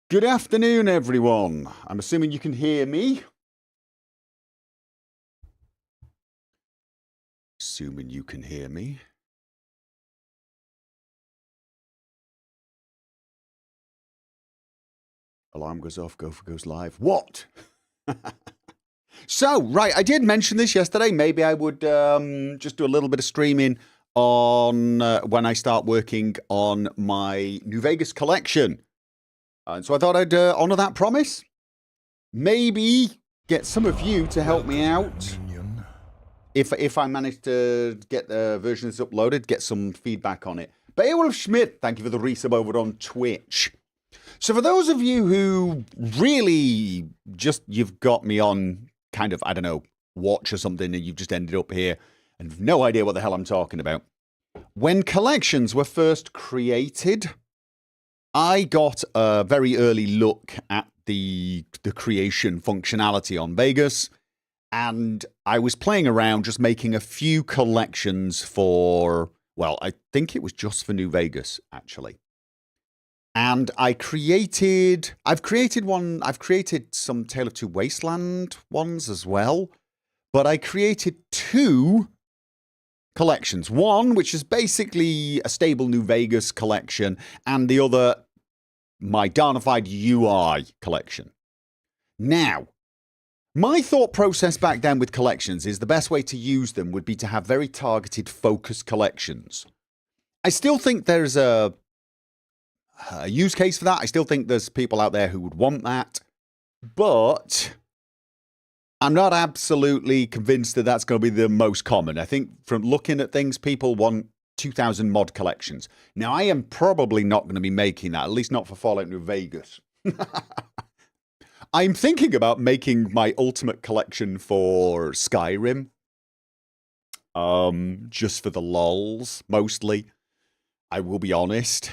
Good afternoon, everyone. I'm assuming you can hear me. Assuming you can hear me. Alarm goes off, Gopher goes live. What? So, right, I did mention this yesterday. Maybe I would just do a little bit of streaming on when I start working on my New Vegas collection. And so I thought I'd honor that promise. Maybe get some of you to help me out. If I manage to get the versions uploaded, get some feedback on it. Beowulf Schmidt, thank you for the resub over on Twitch. So for those of you who really just, you've got me on kind of, I don't know, watch or something, and you've just ended up here and have no idea what the hell I'm talking about. When collections were first created, I got a very early look at the creation functionality on Vegas. And I was playing around just making a few collections for, well, I think it was just for New Vegas, actually. And I've created some Tale of Two Wasteland ones as well. But I created two collections. One, which is basically a stable New Vegas collection, and the other, my Darnified UI collection. Now, my thought process back then with collections is the best way to use them would be to have very targeted, focused collections. I still think there's a use case for that. I still think there's people out there who would want that. But I'm not absolutely convinced that that's going to be the most common. I think from looking at things, people want 2,000 mod collections. Now, I am probably not going to be making that, at least not for Fallout New Vegas. I'm thinking about making my ultimate collection for Skyrim. Just for the lols, mostly. I will be honest.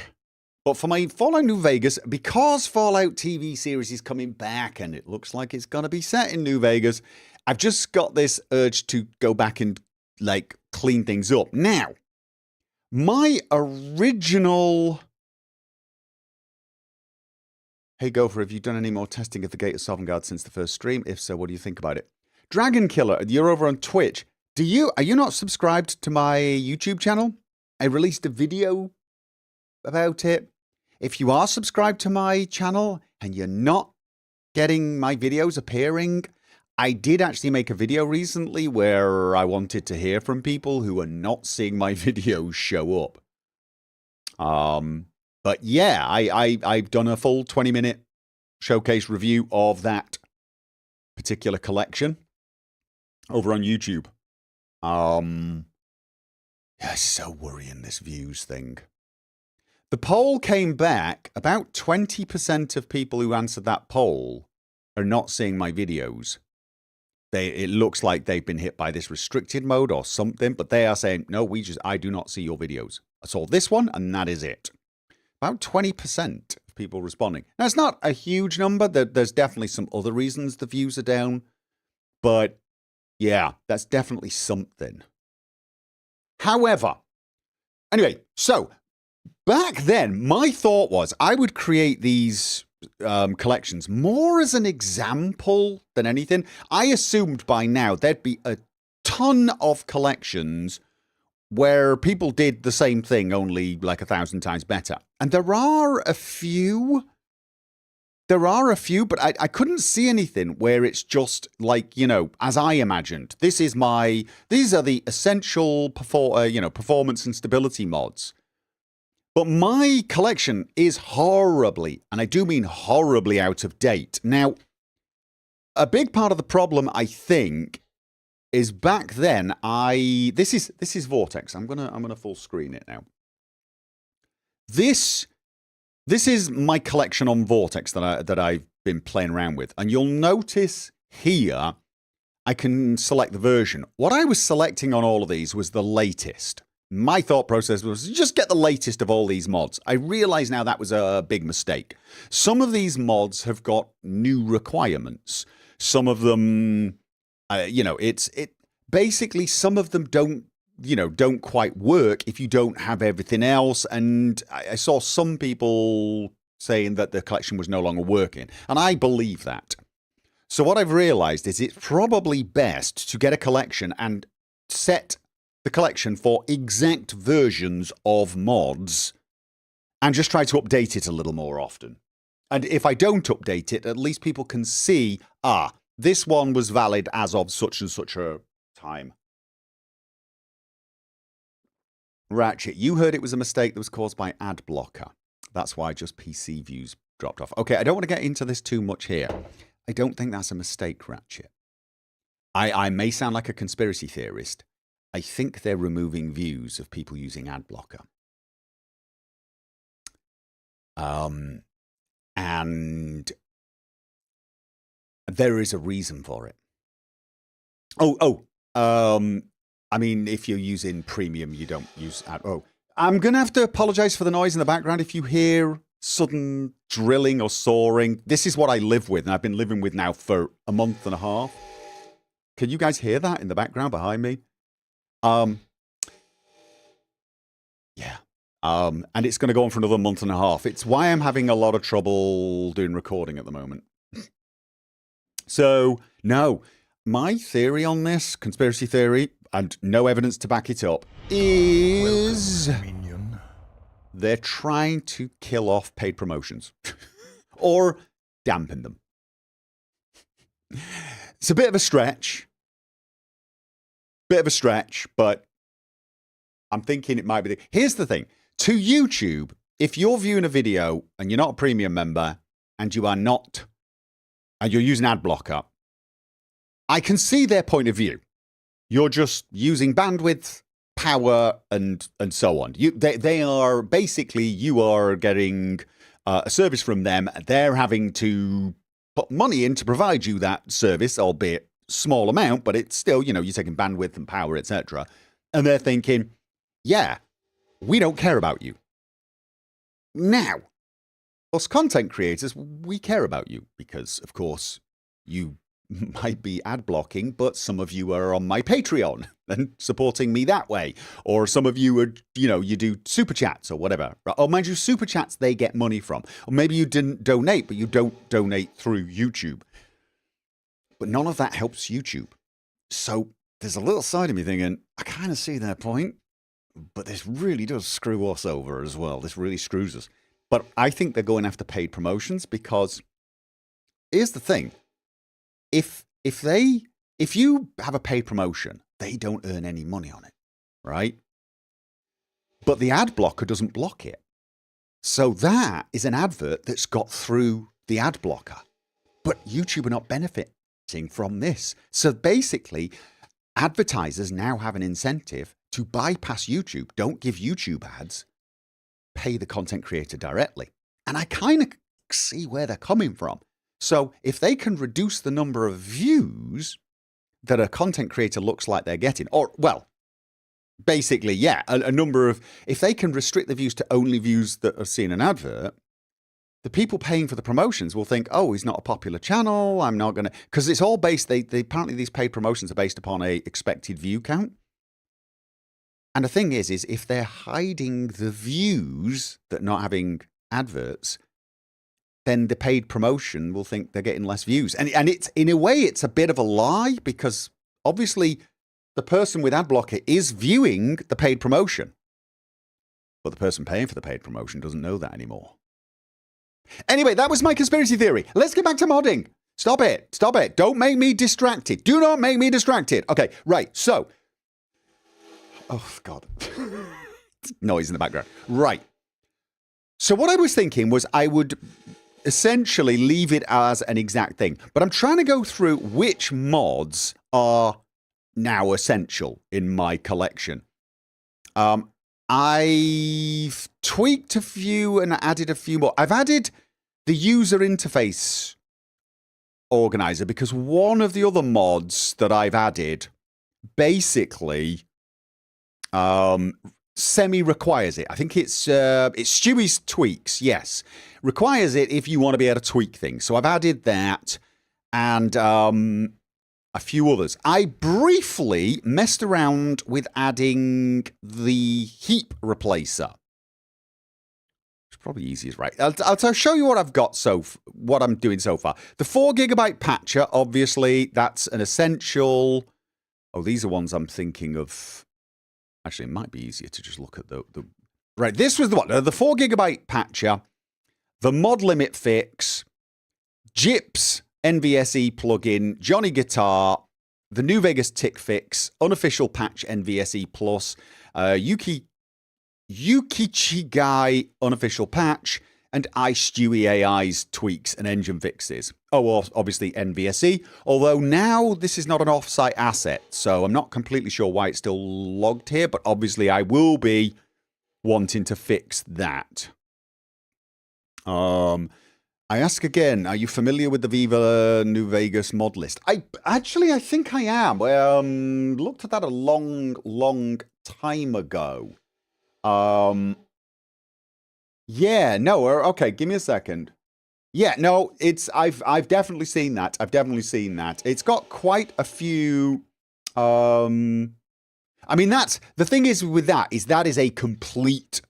But for my Fallout New Vegas, because Fallout TV series is coming back and it looks like it's going to be set in New Vegas, I've just got this urge to go back and, like, clean things up. Now, my original... Hey Gopher, have you done any more testing of the Gate of Sovngarde since the first stream? If so, what do you think about it? Dragon Killer, you're over on Twitch. Are you not subscribed to my YouTube channel? I released a video about it. If you are subscribed to my channel and you're not getting my videos appearing, I did actually make a video recently where I wanted to hear from people who are not seeing my videos show up. But yeah, I've done a full 20-minute showcase review of that particular collection over on YouTube. Yeah, it's so worrying, this views thing. The poll came back. About 20% of people who answered that poll are not seeing my videos. It looks like they've been hit by this restricted mode or something, but they are saying, no, I do not see your videos. I saw this one, and that is it. About 20% of people responding. Now, it's not a huge number. There's definitely some other reasons the views are down. But, yeah, that's definitely something. However, anyway, so, back then, my thought was I would create these collections more as an example than anything. I assumed by now there'd be a ton of collections where people did the same thing, only like 1,000 times better. And there are a few, but I couldn't see anything where it's just like, you know, as I imagined. These are the essential performance and stability mods. But my collection is horribly, and I do mean horribly, out of date. Now, a big part of the problem, I think, is back then this is Vortex. I'm gonna full screen it now. This is my collection on Vortex that I've been playing around with, and you'll notice here I can select the version. What I was selecting on all of these was the latest. My thought process was just get the latest of all these mods. I realize now that was a big mistake. Some of these mods have got new requirements. Some of them, basically some of them don't quite work if you don't have everything else. And I saw some people saying that the collection was no longer working. And I believe that. So what I've realized is it's probably best to get a collection and set the collection for exact versions of mods and just try to update it a little more often. And if I don't update it, at least people can see, this one was valid as of such and such a time. Ratchet, you heard it was a mistake that was caused by ad blocker. That's why just PC views dropped off. Okay, I don't want to get into this too much here. I don't think that's a mistake, Ratchet. I may sound like a conspiracy theorist. I think they're removing views of people using ad blocker. And there is a reason for it. I mean, if you're using premium, you don't use ad. I'm going to have to apologize for the noise in the background. If you hear sudden drilling or sawing, this is what I live with, and I've been living with now for a month and a half. Can you guys hear that in the background behind me? Yeah. And it's going to go on for another month and a half. It's why I'm having a lot of trouble doing recording at the moment. So, no, my theory on this, conspiracy theory, and no evidence to back it up, is they're trying to kill off paid promotions or dampen them. It's a bit of a stretch. But I'm thinking it might be. Here's the thing. To YouTube, if you're viewing a video and you're not a premium member and you're using ad blocker, I can see their point of view. You're just using bandwidth, power, and so on. They are basically, you are getting a service from them. They're having to put money in to provide you that service, albeit small amount, but it's still, you're taking bandwidth and power, etc. And they're thinking, yeah, we don't care about you. Now, us content creators, we care about you because, of course, you might be ad blocking, but some of you are on my Patreon and supporting me that way. Or some of you are, you do super chats or whatever. Or mind you, super chats they get money from. Or maybe you didn't donate, but you don't donate through YouTube. But none of that helps YouTube. So there's a little side of me thinking, I kind of see their point, but this really does screw us over as well. This really screws us. But I think they're going after paid promotions because here's the thing. If you have a paid promotion, they don't earn any money on it, right? But the ad blocker doesn't block it. So that is an advert that's got through the ad blocker. But YouTube are not benefiting from this. So basically, advertisers now have an incentive to bypass YouTube. Don't give YouTube ads. Pay the content creator directly. And I kind of see where they're coming from. So if they can reduce the number of views that a content creator looks like they're getting, or, well, basically, yeah, a number of, if they can restrict the views to only views that are seen an advert, the people paying for the promotions will think, oh, he's not a popular channel, I'm not going to, because it's all based, they apparently these paid promotions are based upon a expected view count. And the thing is if they're hiding the views that not having adverts, then the paid promotion will think they're getting less views. And it's, in a way, it's a bit of a lie because obviously the person with ad blocker is viewing the paid promotion. But the person paying for the paid promotion doesn't know that anymore. Anyway, that was my conspiracy theory. Let's get back to modding. Stop it. Stop it. Don't make me distracted. Do not make me distracted. Okay, right. So, oh, God. Noise in the background. Right. So what I was thinking was I would essentially leave it as an exact thing. But I'm trying to go through which mods are now essential in my collection. I've tweaked a few and added a few more. I've added the user interface organizer because one of the other mods that I've added basically semi-requires it. I think it's Stewie's tweaks, yes. Requires it if you want to be able to tweak things. So I've added that and a few others. I briefly messed around with adding the heap replacer. It's probably easiest, right? I'll show you what I've got what I'm doing so far. The 4GB patcher, obviously, that's an essential. Oh, these are ones I'm thinking of. Actually, it might be easier to just look at the right. This was the one. The 4GB patcher, the mod limit fix, Jip's NVSE plugin, Johnny Guitar, the New Vegas tick fix, unofficial patch NVSE plus, Yukichigai unofficial patch, and iStewie AI's tweaks and engine fixes. Oh, obviously NVSE, although now this is not an offsite asset, so I'm not completely sure why it's still logged here, but obviously I will be wanting to fix that. I ask again, are you familiar with the Viva New Vegas mod list? I think I am. Looked at that a long time ago. Yeah, no, okay, give me a second. Yeah, no, I've definitely seen that. It's got quite a few, I mean, that's, the thing is with that is a complete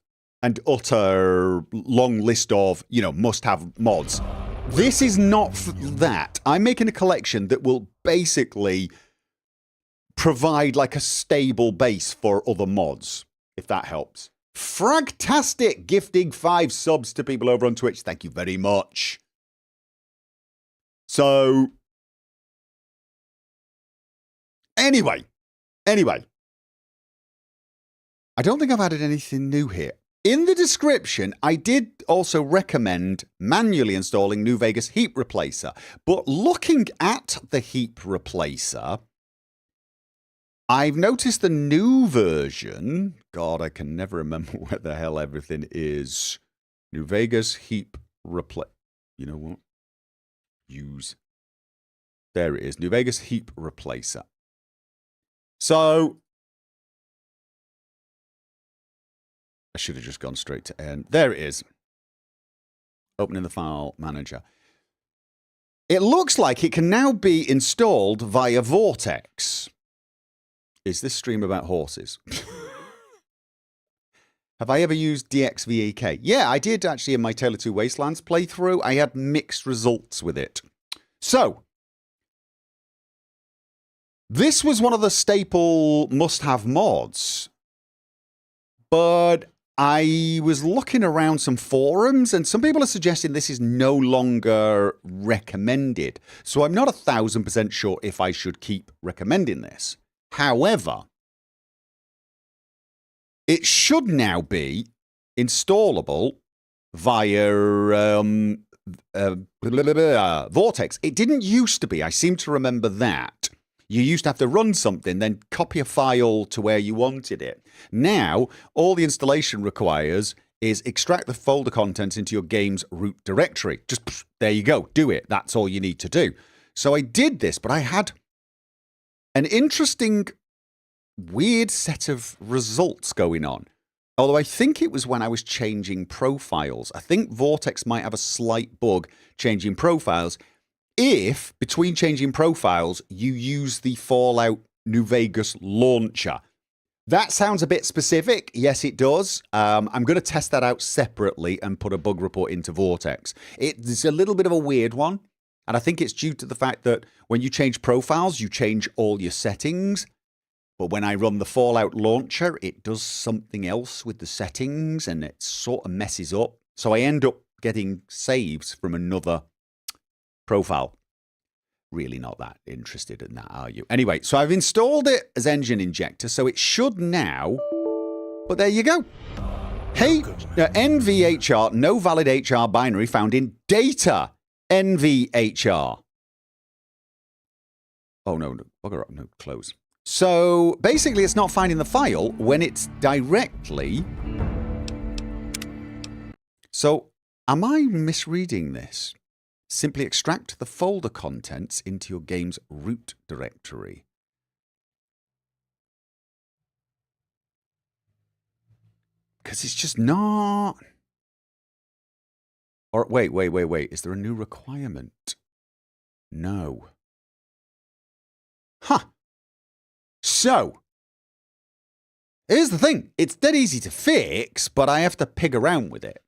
and utter long list of, must-have mods. This is not that. I'm making a collection that will basically provide like a stable base for other mods, if that helps. Fragtastic gifting 5 subs to people over on Twitch. Thank you very much. So, anyway. I don't think I've added anything new here. In the description, I did also recommend manually installing New Vegas Heap Replacer. But looking at the Heap Replacer, I've noticed the new version. God, I can never remember where the hell everything is. New Vegas Heap Replacer. You know what? Use. There it is. New Vegas Heap Replacer. So, I should have just gone straight to end. There it is. Opening the file manager. It looks like it can now be installed via Vortex. Is this stream about horses? Have I ever used DXVEK? Yeah, I did actually in my Taylor 2 Wastelands playthrough. I had mixed results with it. So, this was one of the staple must-have mods. But I was looking around some forums, and some people are suggesting this is no longer recommended. So I'm not 1,000% sure if I should keep recommending this. However, it should now be installable via Vortex. It didn't used to be. I seem to remember that. You used to have to run something, then copy a file to where you wanted it. Now, all the installation requires is extract the folder contents into your game's root directory. Just, there you go. Do it. That's all you need to do. So I did this, but I had an interesting, weird set of results going on. Although I think it was when I was changing profiles. I think Vortex might have a slight bug changing profiles. If, between changing profiles, you use the Fallout New Vegas launcher. That sounds a bit specific. Yes, it does. I'm going to test that out separately and put a bug report into Vortex. It's a little bit of a weird one. And I think it's due to the fact that when you change profiles, you change all your settings. But when I run the Fallout launcher, it does something else with the settings and it sort of messes up. So I end up getting saves from another profile. Really not that interested in that, are you? Anyway, so I've installed it as engine injector, so it should now. But there you go. Hey, NVHR, no valid HR binary found in data. NVHR. Oh, no, bugger up, no, close. So basically, it's not finding the file when it's directly. So am I misreading this? Simply extract the folder contents into your game's root directory. Because it's just not. Or wait. Is there a new requirement? No. Huh. So, here's the thing. It's dead easy to fix, but I have to pig around with it.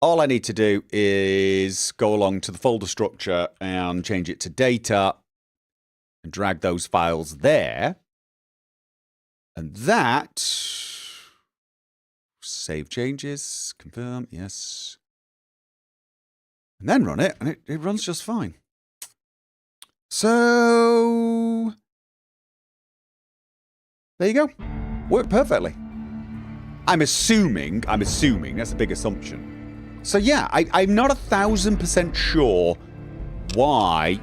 all I need to do is go along to the folder structure and change it to data and drag those files there. And that, save changes, confirm, yes. And then run it, and it runs just fine. So, there you go. Worked perfectly. I'm assuming, that's a big assumption. So yeah, I'm not 1,000% sure why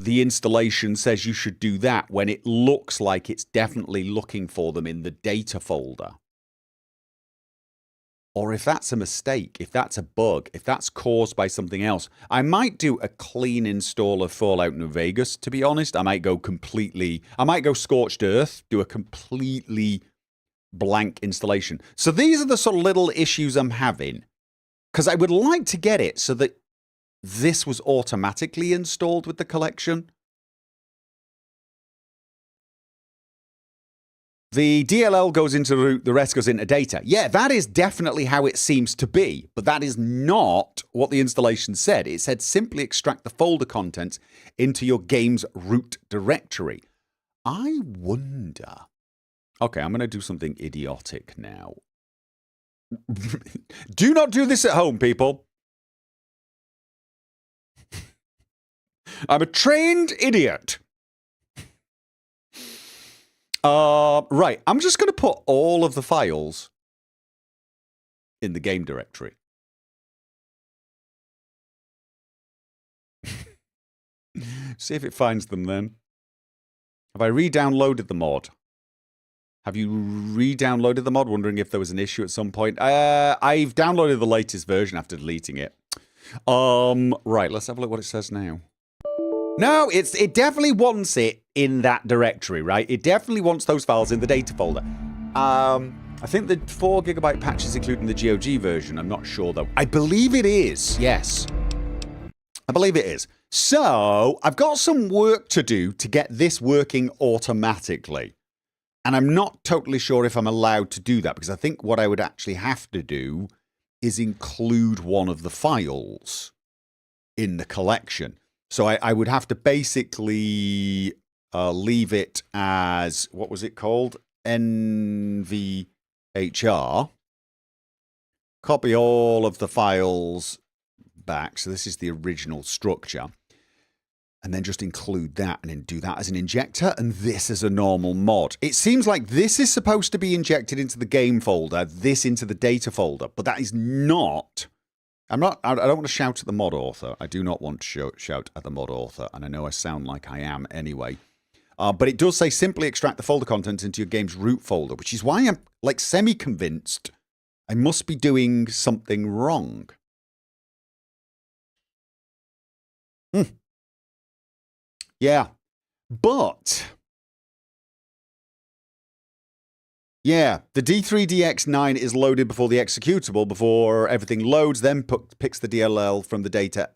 the installation says you should do that when it looks like it's definitely looking for them in the data folder. Or if that's a mistake, if that's a bug, if that's caused by something else. I might do a clean install of Fallout New Vegas, to be honest. I might go scorched earth, do a completely blank installation. So these are the sort of little issues I'm having. Because I would like to get it so that this was automatically installed with the collection. The DLL goes into root, the rest goes into data. Yeah, that is definitely how it seems to be, but that is not what the installation said. It said simply extract the folder contents into your game's root directory. I wonder. Okay, I'm going to do something idiotic now. Do not do this at home, people. I'm a trained idiot. Right, I'm just going to put all of the files in the game directory. See if it finds them then. Have I re-downloaded the mod? Have you re-downloaded the mod, wondering if there was an issue at some point? I've downloaded the latest version after deleting it. Right, let's have a look what it says now. No, it definitely wants it in that directory, right? It definitely wants those files in the data folder. I think the 4GB patch is including the GOG version. I'm not sure, though. I believe it is, yes. I believe it is. So, I've got some work to do to get this working automatically. And I'm not totally sure if I'm allowed to do that, because I think what I would actually have to do is include one of the files in the collection. So I would have to basically leave it as, what was it called? NVHR. Copy all of the files back. So this is the original structure. And then just include that and then do that as an injector. And this is a normal mod. It seems like this is supposed to be injected into the game folder, this into the data folder. But that is not... I don't want to shout at the mod author. I do not want to shout at the mod author, and I know I sound like I am anyway. But it does say simply extract the folder contents into your game's root folder, which is why I'm like semi-convinced I must be doing something wrong. Yeah, but... Yeah, the D3DX9 is loaded before the executable, before everything loads, then picks the DLL from the data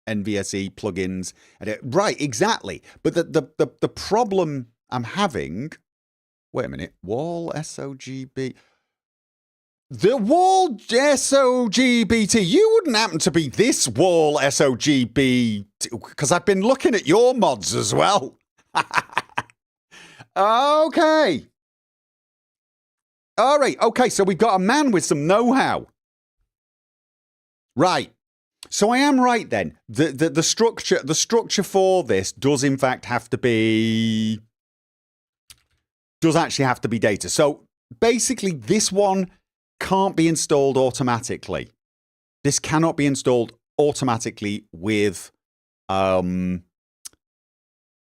NVSE plugins. Right, exactly. But the problem I'm having... Wait a minute. Wall SOGB... The wall SOGBT. You wouldn't happen to be this wall SOGB... Because I've been looking at your mods as well. Okay. All right, okay, so we've got a man with some know-how. Right. So I am right then. The structure for this does in fact have to be... Does actually have to be data. So basically this one can't be installed automatically. This cannot be installed automatically with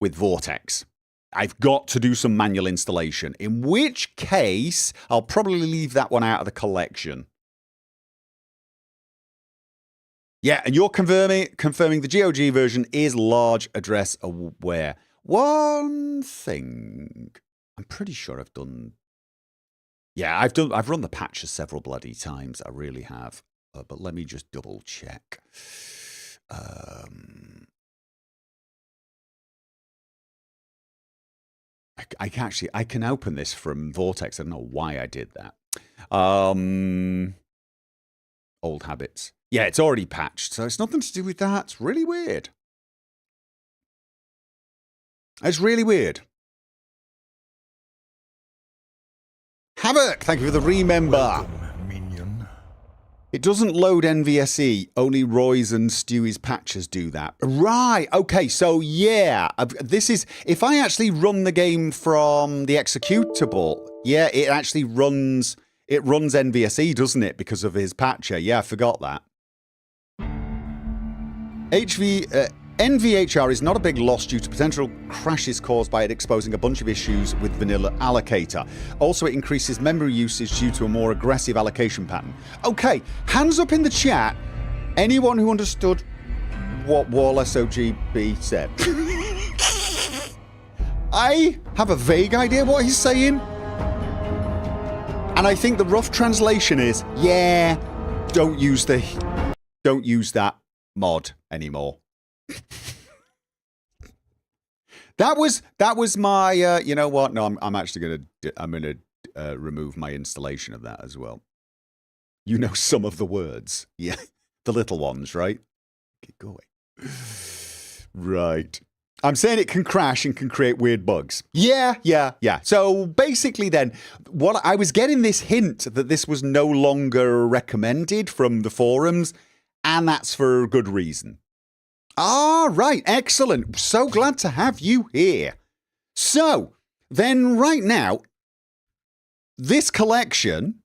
Vortex. I've got to do some manual installation, in which case I'll probably leave that one out of the collection. Yeah, and you're confirming the GOG version is large address aware. One thing I'm pretty sure I've done. Yeah, I've run the patches several bloody times. I really have. But let me just double check. I can open this from Vortex. I don't know why I did that. old habits. Yeah, it's already patched, so it's nothing to do with that. It's really weird. It's really weird. Havoc, thank you for the remember. Welcome, minion. It doesn't load NVSE. Only Roy's and Stewie's patches do that. Right. Okay. So yeah, this is if I actually run the game from the executable. Yeah, it actually runs. It runs NVSE, doesn't it? Because of his patcher. Yeah, I forgot that. NVHR is not a big loss due to potential crashes caused by it exposing a bunch of issues with vanilla allocator. Also, it increases memory usage due to a more aggressive allocation pattern. Okay, hands up in the chat. Anyone who understood what Wall SOGB said? I have a vague idea what he's saying. And I think the rough translation is, yeah, don't use that mod anymore. That was my you know what? No, I'm actually gonna remove my installation of that as well. You know some of the words, yeah, the little ones, right? Keep going. Right. I'm saying it can crash and can create weird bugs. Yeah. So basically then, what I was getting this hint that this was no longer recommended from the forums, and that's for good reason. Ah, right. Excellent. So glad to have you here. So, then right now, this collection,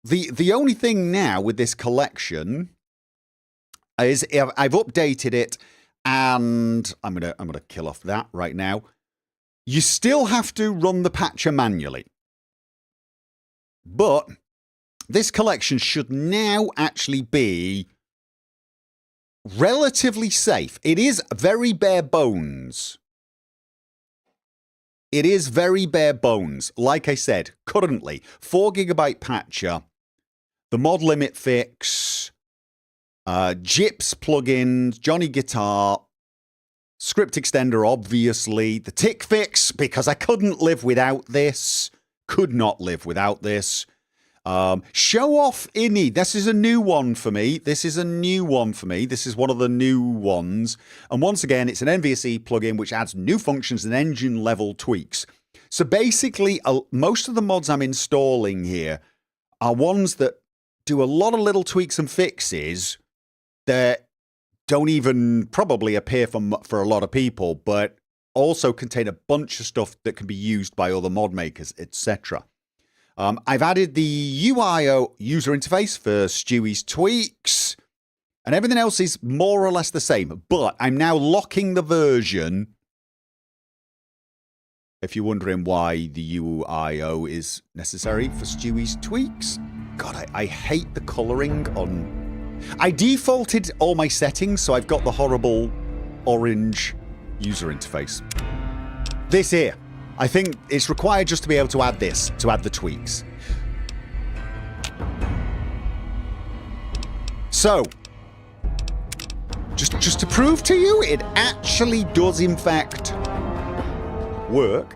the only thing now with this collection is I've updated it, and I'm gonna kill off that right now. You still have to run the patcher manually. But this collection should now actually be relatively safe. It is very bare bones. It is very bare bones. Like I said, currently, 4GB patcher, the mod limit fix, Gyps plugins, Johnny Guitar, script extender, obviously, the tick fix, because I couldn't live without this. Could not live without this. Show off INI. This is a new one for me. This is one of the new ones. And once again, it's an NVSE plugin which adds new functions and engine level tweaks. So basically, most of the mods I'm installing here are ones that do a lot of little tweaks and fixes that don't even probably appear for a lot of people, but also contain a bunch of stuff that can be used by other mod makers, etc. I've added the UIO user interface for Stewie's tweaks, and everything else is more or less the same, but I'm now locking the version. If you're wondering why the UIO is necessary for Stewie's tweaks. God, I hate the colouring on... I defaulted all my settings, so I've got the horrible orange user interface. This here. I think it's required just to be able to add this, to add the tweaks. So, just to prove to you, it actually does in fact work.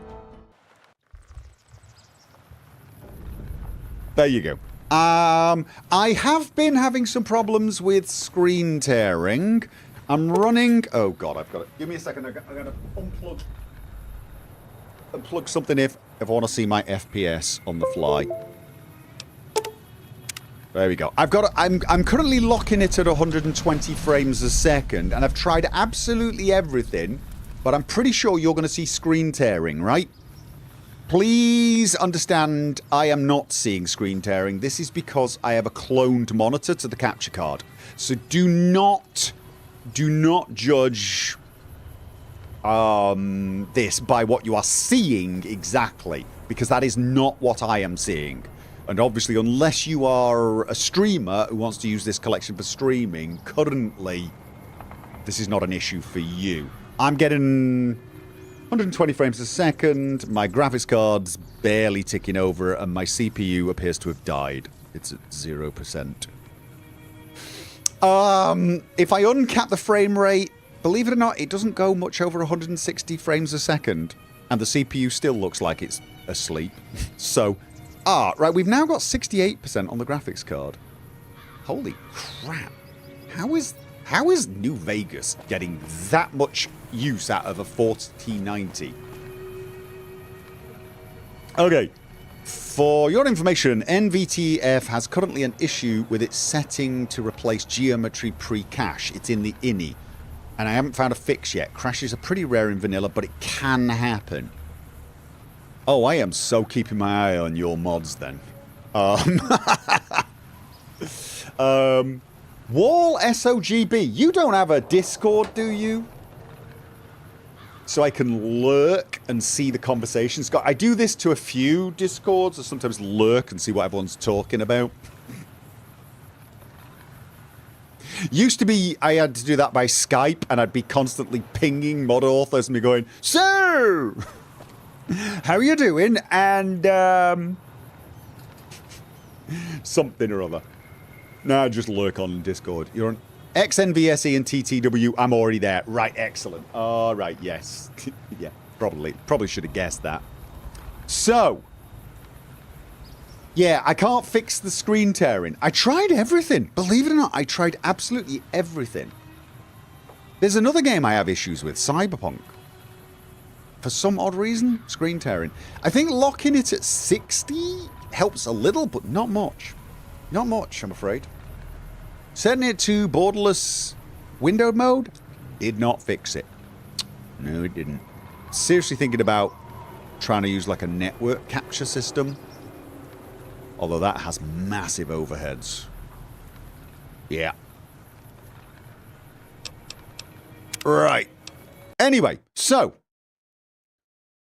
There you go. I have been having some problems with screen tearing. I'm running... Oh god, I've got it. Give me a second. I'm going to unplug something if I want to see my FPS on the fly. There we go. I'm currently locking it at 120 frames a second, and I've tried absolutely everything, but I'm pretty sure you're going to see screen tearing, right? Please understand, I am not seeing screen tearing. This is because I have a cloned monitor to the capture card. So do not judge this by what you are seeing exactly, because that is not what I am seeing. And obviously, unless you are a streamer who wants to use this collection for streaming, currently, this is not an issue for you. I'm getting 120 frames a second, my graphics card's barely ticking over, and my CPU appears to have died. It's at 0%. If I uncap the frame rate, believe it or not, it doesn't go much over 160 frames a second, and the CPU still looks like it's asleep. So, right, we've now got 68% on the graphics card. Holy crap. How is New Vegas getting that much use out of a 4090? Okay. For your information, NVTF has currently an issue with its setting to replace geometry pre-cache. It's in the INI. And I haven't found a fix yet. Crashes are pretty rare in vanilla, but it can happen. Oh, I am so keeping my eye on your mods then. Wall SOGB, you don't have a Discord, do you? So I can lurk and see the conversations. I do this to a few Discords. I sometimes lurk and see what everyone's talking about. Used to be, I had to do that by Skype, and I'd be constantly pinging mod authors and be going, "So, how are you doing?" And something or other. No, just lurk on Discord. You're on XNVSE and TTW. I'm already there. Right, excellent. All right, yes. Yeah, probably should have guessed that. So, yeah, I can't fix the screen tearing. I tried everything. Believe it or not, I tried absolutely everything. There's another game I have issues with, Cyberpunk. For some odd reason, screen tearing. I think locking it at 60 helps a little, but not much. Not much, I'm afraid. Setting it to borderless windowed mode did not fix it. No, it didn't. Seriously thinking about trying to use like a network capture system. Although that has massive overheads. Yeah. Right. Anyway, so.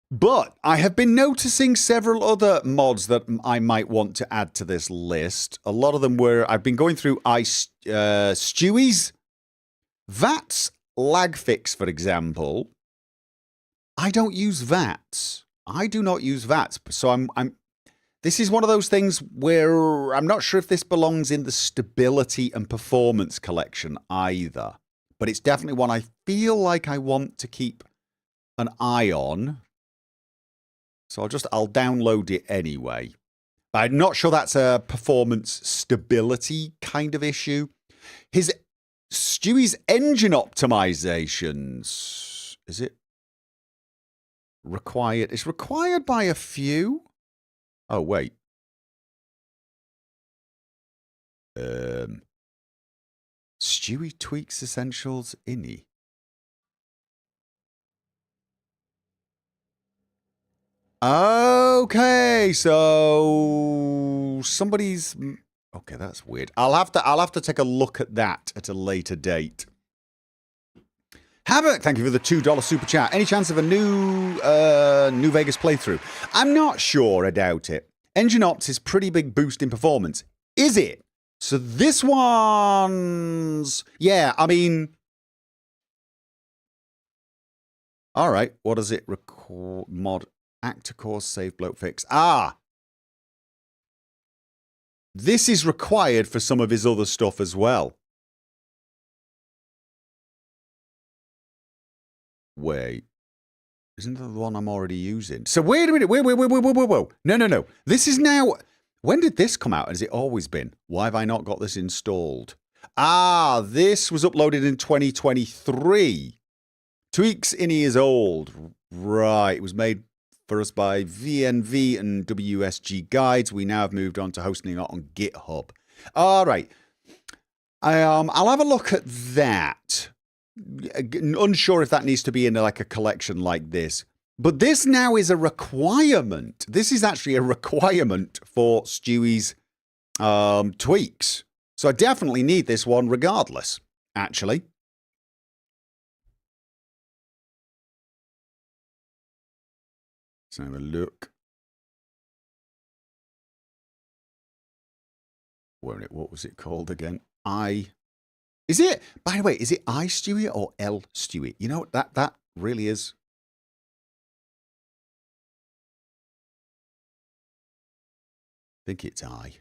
But I have been noticing several other mods that I might want to add to this list. A lot of them were, I've been going through Stewie's. VATS lag fix, for example. I don't use VATS. I do not use VATS. So this is one of those things where I'm not sure if this belongs in the stability and performance collection either. But it's definitely one I feel like I want to keep an eye on. So I'll download it anyway. I'm not sure that's a performance stability kind of issue. Stewie's engine optimizations, is it required? It's required by a few. Oh, wait. Stewie tweaks essentials INI. Okay, so somebody's. Okay, that's weird. I'll have to take a look at that at a later date. Havoc, thank you for the $2 super chat. Any chance of a New Vegas playthrough? I'm not sure. I doubt it. Engine Ops is pretty big boost in performance. Is it? So this one's, yeah. I mean, all right. What does it record? Mod. Actor course, save, bloat fix. This is required for some of his other stuff as well. Wait. Isn't that the one I'm already using? So wait a minute. Whoa. No. This is now... When did this come out? Has it always been? Why have I not got this installed? This was uploaded in 2023. Tweaks INI is old. Right. It was made for us by VNV and WSG Guides. We now have moved on to hosting it on GitHub. All right. I'll have a look at that. Unsure if that needs to be in like a collection like this. But this now is a requirement. This is actually a requirement for Stewie's tweaks. So I definitely need this one regardless, actually. Let's have a look. What was it called again? Is it, by the way, is it I Stewie or L Stewie? You know, that really is. I think it's I.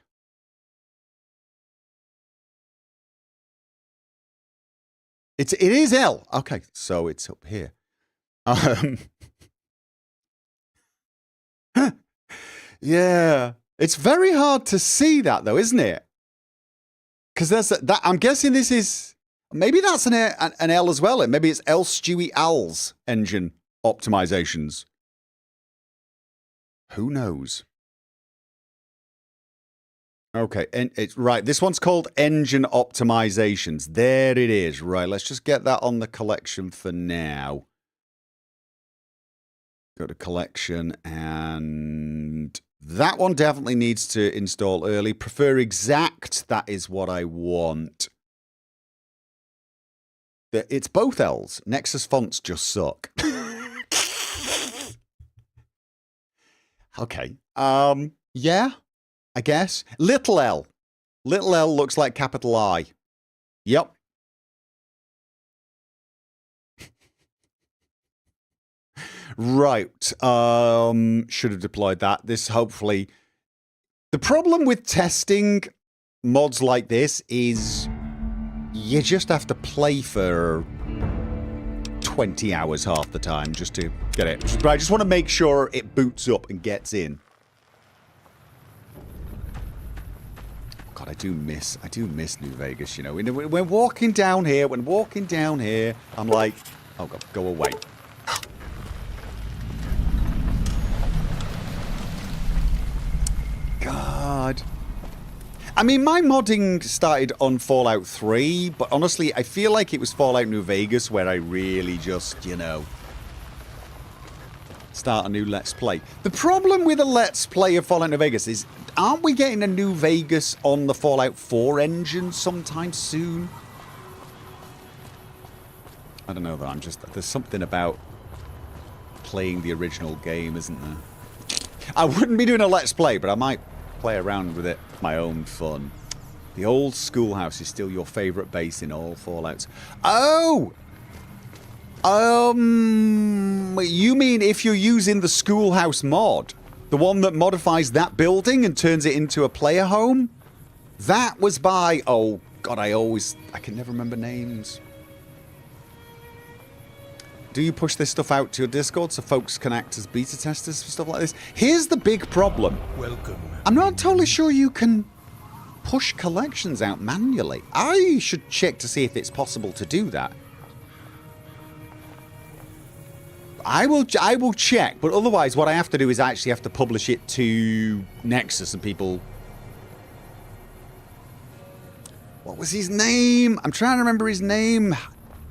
It is L. Okay, so it's up here. Yeah. It's very hard to see that though, isn't it? Because there's that. I'm guessing this is maybe that's an L as well. Maybe it's L Stewie Al's engine optimizations. Who knows? Okay, and it's right. This one's called engine optimizations. There it is. Right, let's just get that on the collection for now. Go to collection, and that one definitely needs to install early. Prefer exact. That is what I want. It's both L's. Nexus fonts just suck. Okay. Yeah, I guess. Little L. Little L looks like capital I. Yep. Right. Should have deployed that. This hopefully... The problem with testing mods like this is you just have to play for 20 hours half the time just to get it. But I just want to make sure it boots up and gets in. God, I do miss New Vegas, you know. When walking down here, I'm like, oh God, go away. God. I mean, my modding started on Fallout 3, but honestly, I feel like it was Fallout New Vegas where I really just, you know, start a new Let's Play. The problem with a Let's Play of Fallout New Vegas is, aren't we getting a New Vegas on the Fallout 4 engine sometime soon? I don't know, though. There's something about playing the original game, isn't there? I wouldn't be doing a Let's Play, but I might play around with it for my own fun. The old schoolhouse is still your favourite base in all Fallouts. Oh! You mean if you're using the schoolhouse mod? The one that modifies that building and turns it into a player home? That was by... Oh, God, I can never remember names. Do you push this stuff out to your Discord so folks can act as beta testers for stuff like this? Here's the big problem. Welcome. I'm not totally sure you can push collections out manually. I should check to see if it's possible to do that. I will check, but otherwise what I have to do is I actually have to publish it to Nexus and people... What was his name? I'm trying to remember his name.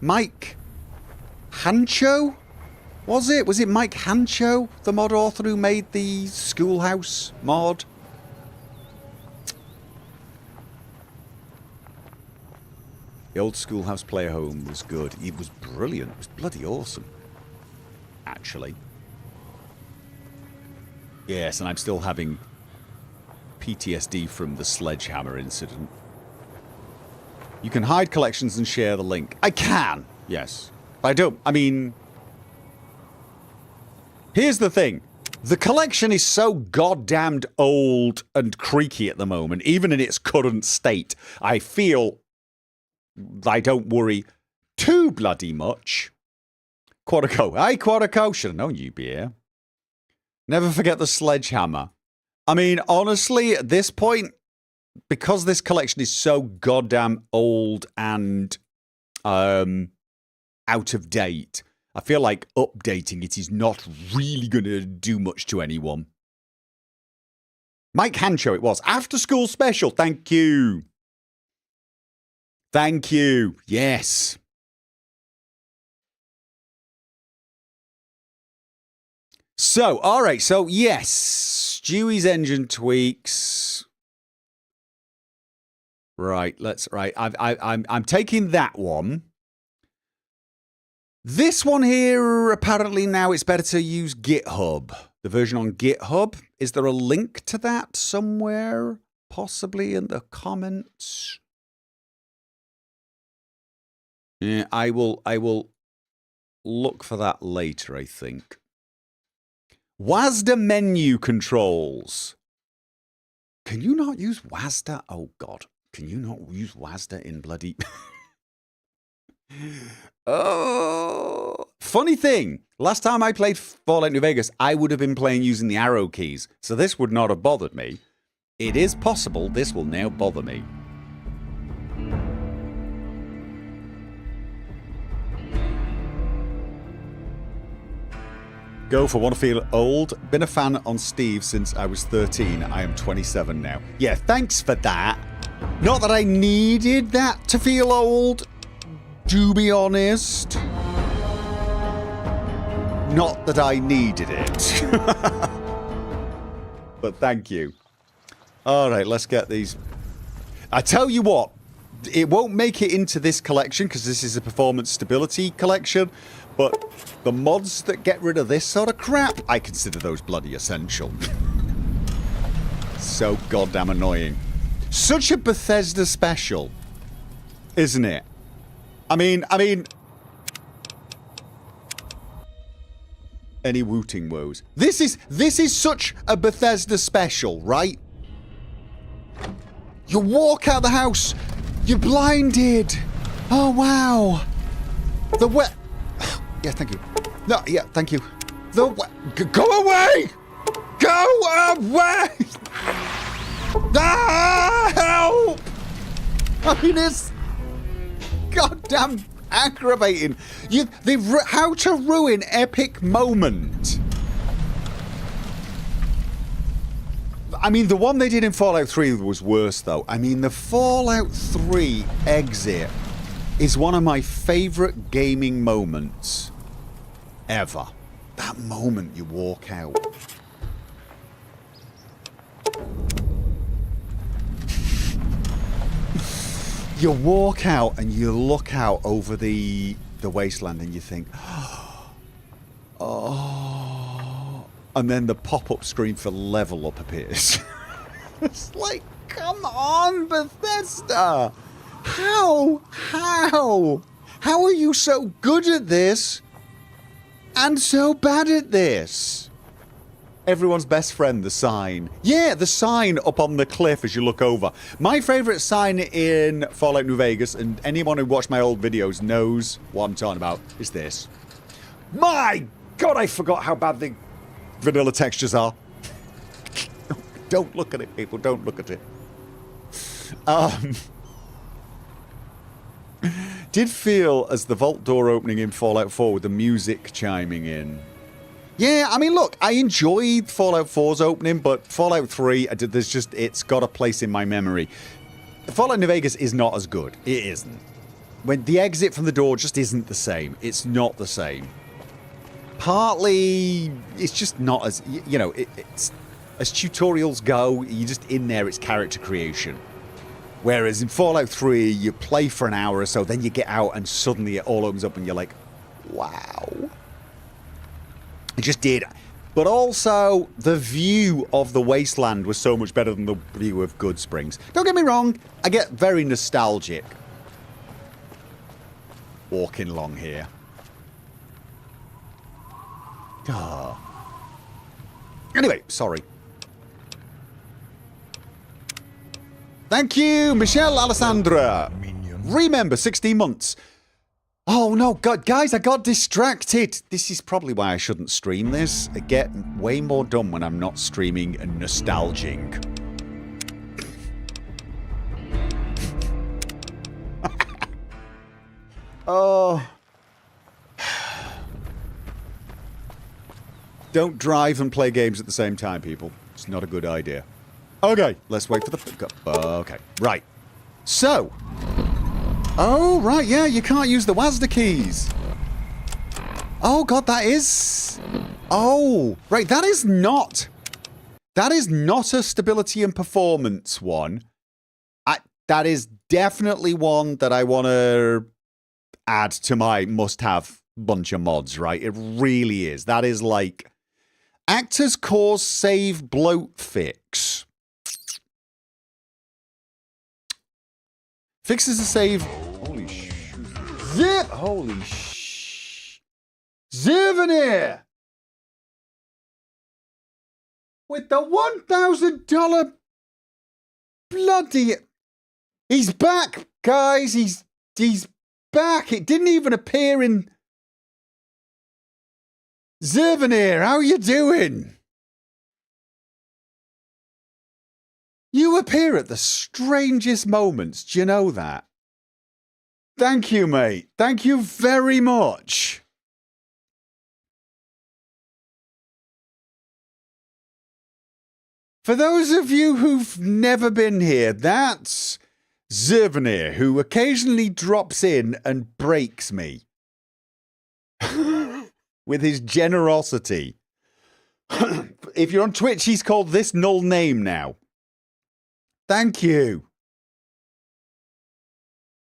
Mike Hancho? Was it? Was it Mike Hancho, the mod author who made the Schoolhouse mod? The old Schoolhouse player home was good. It was brilliant. It was bloody awesome. Actually. Yes, and I'm still having PTSD from the sledgehammer incident. You can hide collections and share the link. I can, yes. But I don't, I mean... Here's the thing. The collection is so goddamned old and creaky at the moment, even in its current state. I feel I don't worry too bloody much. Quadico. Hey, Quadico. Should have known you'd be here. Never forget the sledgehammer. I mean, honestly, at this point, because this collection is so goddamn old and out of date, I feel like updating it is not really going to do much to anyone. Mike Hancho it was. After School Special. Thank you. Thank you. Yes. So, all right. So, yes. Stewie's engine tweaks. Right. I'm taking that one. This one here, apparently now it's better to use GitHub. The version on GitHub. Is there a link to that somewhere? Possibly in the comments. Yeah, I will look for that later, I think. WASD menu controls. Can you not use WASD? Oh, God. Can you not use WASD in bloody... Oh, funny thing. Last time I played Fallout New Vegas, I would have been playing using the arrow keys. So this would not have bothered me. It is possible this will now bother me. Gopher, want to feel old? Been a fan on Steve since I was 13. I am 27 now. Yeah, thanks for that. Not that I needed that to feel old, to be honest. Not that I needed it. But thank you. Alright, let's get these. I tell you what, it won't make it into this collection because this is a performance stability collection, but the mods that get rid of this sort of crap, I consider those bloody essential. So goddamn annoying. Such a Bethesda special, isn't it? I mean... Any wooting woes? This is such a Bethesda special, right? You walk out the house, you're blinded. Oh wow. The wet. Yeah, thank you. No, yeah, thank you. The go away! Go away! Ah, help! I mean, it's goddamn aggravating. How to ruin epic moment. I mean, the one they did in Fallout 3 was worse, though. I mean, the Fallout 3 exit is one of my favourite gaming moments ever. That moment you walk out. You walk out and you look out over the wasteland and you think, oh, and then the pop-up screen for level up appears. It's like, come on, Bethesda! How are you so good at this and so bad at this? Everyone's best friend, the sign. Yeah, the sign up on the cliff as you look over. My favourite sign in Fallout New Vegas, and anyone who watched my old videos knows what I'm talking about, is this. My God, I forgot how bad the vanilla textures are. Don't look at it, people. Don't look at it. Did feel as the vault door opening in Fallout 4 with the music chiming in. Yeah, I mean, look, I enjoyed Fallout 4's opening, but Fallout 3, it's got a place in my memory. Fallout New Vegas is not as good. It isn't. When the exit from the door just isn't the same. It's not the same. Partly, it's just not as, you know, it's as tutorials go, you're just in there, it's character creation. Whereas in Fallout 3, you play for an hour or so, then you get out and suddenly it all opens up and you're like, wow. It just did. But also, the view of the wasteland was so much better than the view of Good Springs. Don't get me wrong, I get very nostalgic walking along here. Ah. Anyway, sorry. Thank you, Michelle Alessandra. Remember, 16 months. Oh no, God, guys, I got distracted. This is probably why I shouldn't stream this. I get way more done when I'm not streaming and nostalging. Oh. Don't drive and play games at the same time, people. It's not a good idea. Okay, let's wait for the pickup. Okay, right. So. Oh, right, yeah, you can't use the WASD keys. Oh, God, that is... Oh, right, that is not a stability and performance one. That is definitely one that I want to add to my must-have bunch of mods, right? It really is. That is like... Actors cause save bloat fix. Fixes the save... Holy sh... Zip! Holy sh... Zivanir! With the $1,000 bloody... He's back, guys! He's back! It didn't even appear in... Zivanir, how you doing? You appear at the strangest moments. Do you know that? Thank you, mate. Thank you very much. For those of you who've never been here, that's Zervanir, who occasionally drops in and breaks me with his generosity. If you're on Twitch, he's called this null name now. Thank you.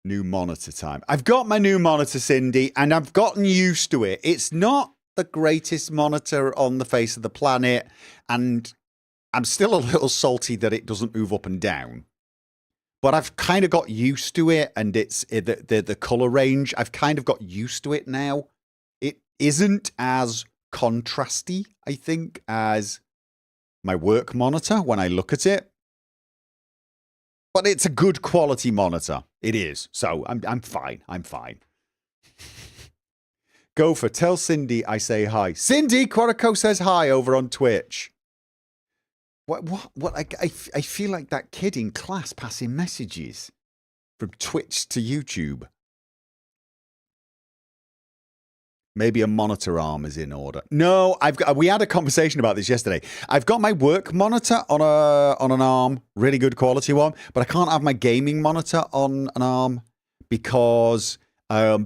New monitor time. I've got my new monitor, Cindy, and I've gotten used to it. It's not the greatest monitor on the face of the planet, and I'm still a little salty that it doesn't move up and down. But I've kind of got used to it, and it's the color range. I've kind of got used to it now. It isn't as contrasty, I think, as my work monitor when I look at it. But it's a good quality monitor. It is. So I'm fine. I'm fine. Gopher, tell Cindy I say hi. Cindy, Quarico says hi over on Twitch. What? I feel like that kid in class passing messages from Twitch to YouTube. Maybe a monitor arm is in order. No, we had a conversation about this yesterday. I've got my work monitor on an arm, really good quality one, but I can't have my gaming monitor on an arm because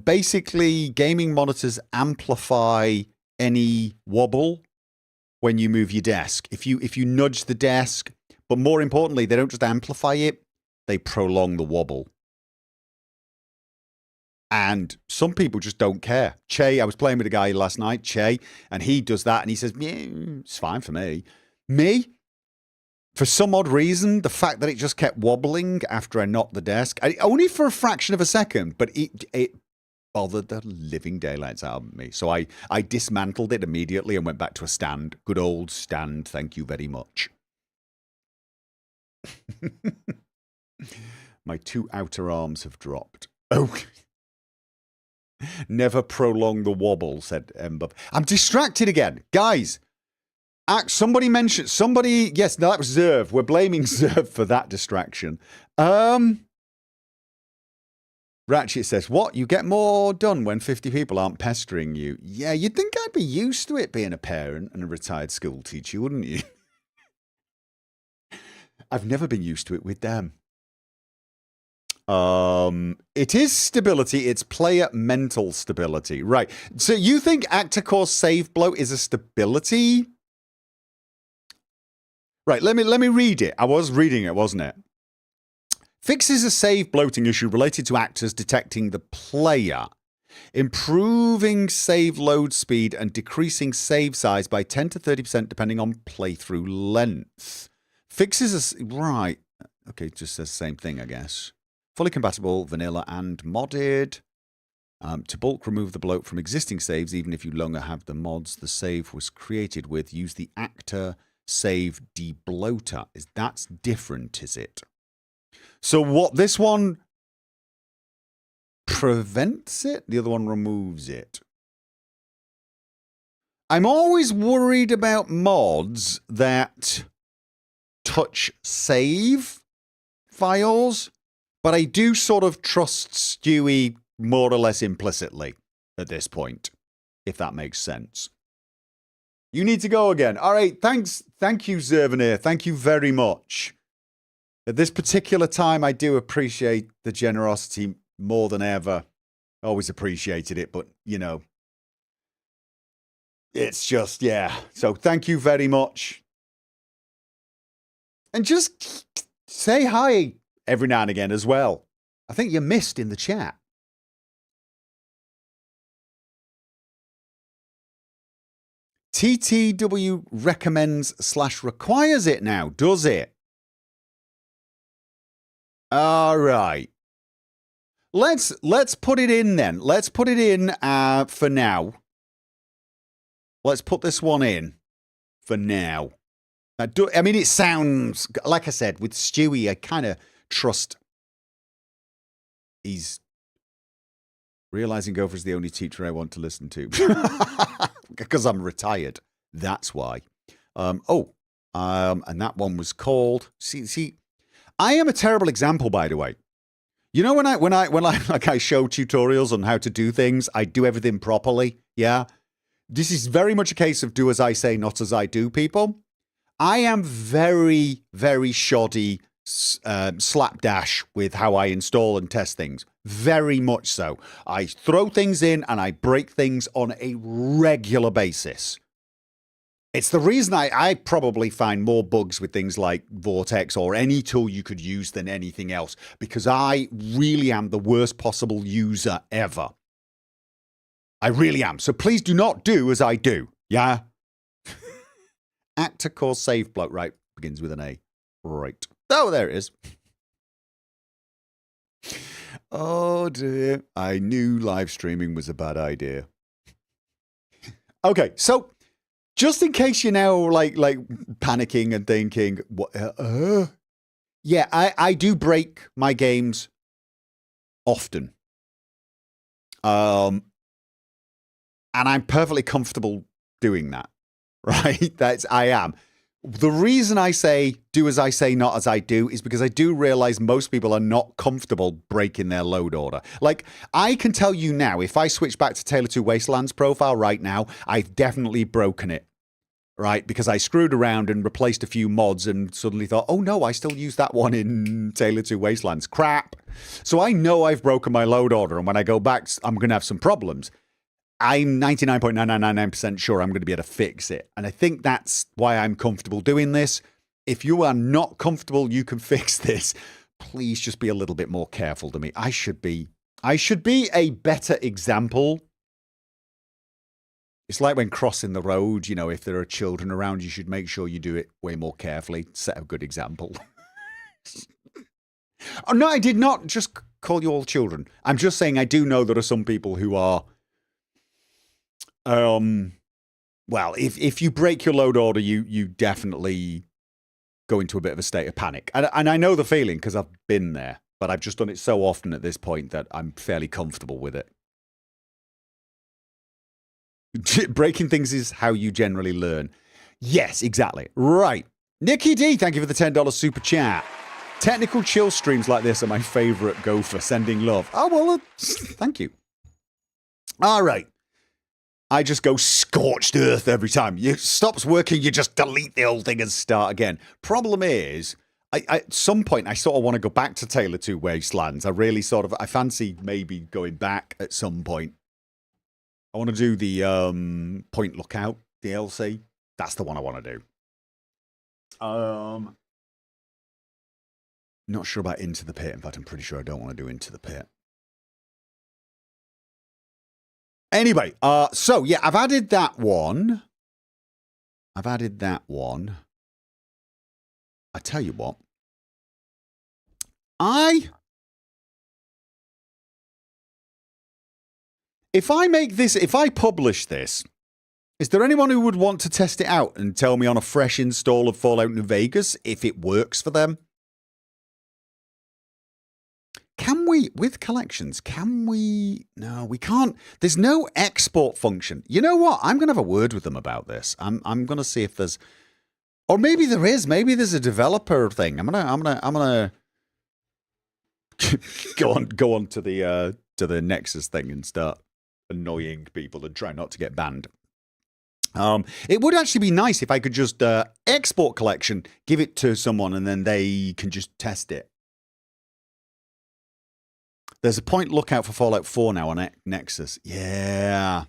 basically gaming monitors amplify any wobble when you move your desk. If you nudge the desk, but more importantly, they don't just amplify it, they prolong the wobble. And some people just don't care. Che, I was playing with a guy last night, Che, and he does that, and he says, yeah, it's fine for me. Me, for some odd reason, the fact that it just kept wobbling after I knocked the desk, only for a fraction of a second, but it bothered the living daylights out of me. So I dismantled it immediately and went back to a stand. Good old stand, thank you very much. My two outer arms have dropped. Oh, never prolong the wobble, said Ember. I'm distracted again. Guys, somebody mentioned, yes, no, that was Zerv. We're blaming Zerv for that distraction. Ratchet says, what? You get more done when 50 people aren't pestering you. Yeah, you'd think I'd be used to it being a parent and a retired school teacher, wouldn't you? I've never been used to it with them. It is stability. It's player mental stability. Right. So you think Actor save bloat is a stability? Right. Let me read it. I was reading it, wasn't it? Fixes a save bloating issue related to actors detecting the player, improving save load speed and decreasing save size by 10 to 30% depending on playthrough length. Fixes a... Right. Okay, it just says the same thing, I guess. Fully compatible, vanilla and modded. To bulk remove the bloat from existing saves, even if you no longer have the mods the save was created with, use the actor save debloater. That's different, is it? So what, this one prevents it? The other one removes it. I'm always worried about mods that touch save files. But I do sort of trust Stewie more or less implicitly at this point, if that makes sense. You need to go again. All right, thanks. Thank you, Zervanir. Thank you very much. At this particular time, I do appreciate the generosity more than ever. Always appreciated it, but, you know, it's just, yeah. So thank you very much. And just say hi every now and again as well. I think you're missed in the chat. TTW recommends / requires it now, does it? All right. Let's put it in then. Let's put it in for now. Let's put this one in for now. I mean, it sounds, like I said, with Stewie, I kind of trust he's realizing Gopher's the only teacher I want to listen to. Because I'm retired. That's why. And that one was called, see, I am a terrible example, by the way. You know, when I like I show tutorials on how to do things, I do everything properly. Yeah. This is very much a case of do as I say, not as I do, people. I am very, very shoddy slapdash with how I install and test things. Very much so. I throw things in and I break things on a regular basis. It's the reason I probably find more bugs with things like Vortex or any tool you could use than anything else, because I really am the worst possible user ever. I really am. So please do not do as I do. Yeah? Actor called Save Bloke. Right. Begins with an A. Right. Oh, there it is. Oh, dear. I knew live streaming was a bad idea. Okay, so just in case you're now like panicking and thinking, what? Yeah, I do break my games often. And I'm perfectly comfortable doing that. Right? I am. The reason I say do as I say, not as I do, is because I do realize most people are not comfortable breaking their load order. Like, I can tell you now, if I switch back to Taylor 2 Wastelands profile right now, I've definitely broken it. Right? Because I screwed around and replaced a few mods and suddenly thought, oh no, I still use that one in Taylor 2 Wastelands. Crap. So I know I've broken my load order, and when I go back, I'm going to have some problems. I'm 99.9999% sure I'm going to be able to fix it. And I think that's why I'm comfortable doing this. If you are not comfortable you can fix this, please just be a little bit more careful to me. I should be a better example. It's like when crossing the road, you know, if there are children around, you should make sure you do it way more carefully. Set a good example. Oh, no, I did not just call you all children. I'm just saying I do know there are some people who are... well, if you break your load order, you definitely go into a bit of a state of panic. And I know the feeling because I've been there, but I've just done it so often at this point that I'm fairly comfortable with it. Breaking things is how you generally learn. Yes, exactly. Right. Nikki D, thank you for the $10 super chat. Technical chill streams like this are my favorite. Gopher, sending love. Oh, well, thank you. All right. I just go scorched earth every time. It stops working, you just delete the whole thing and start again. Problem is, at some point, I sort of want to go back to Taylor 2 Wastelands. I fancy maybe going back at some point. I want to do the Point Lookout DLC. That's the one I want to do. Not sure about Into the Pit. In fact, I'm pretty sure I don't want to do Into the Pit. Anyway, so yeah, I've added that one. I tell you what. If I publish this, is there anyone who would want to test it out and tell me on a fresh install of Fallout New Vegas if it works for them? Can we, with collections, no, we can't. There's no export function. You know what? I'm going to have a word with them about this. I'm going to see if there's, or maybe there is. Maybe there's a developer thing. I'm gonna go on to the Nexus thing and start annoying people and try not to get banned. It would actually be nice if I could just export collection, give it to someone, and then they can just test it. There's a Point Lookout for Fallout 4 now on Nexus. Yeah.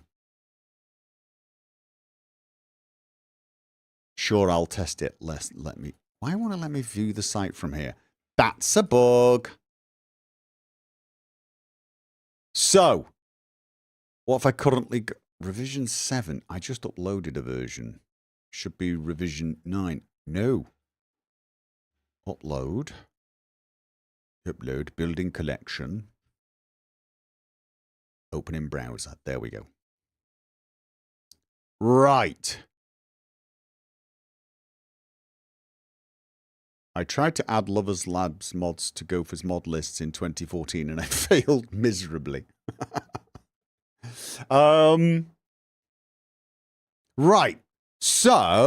Sure, I'll test it. Let me. Why won't it let me view the site from here? That's a bug. So, what if I currently got revision 7? I just uploaded a version. Should be revision 9. No. Upload. Building collection. Open in browser. There we go. Right. I tried to add Lovers Labs mods to Gopher's mod lists in 2014 and I failed miserably. Right. So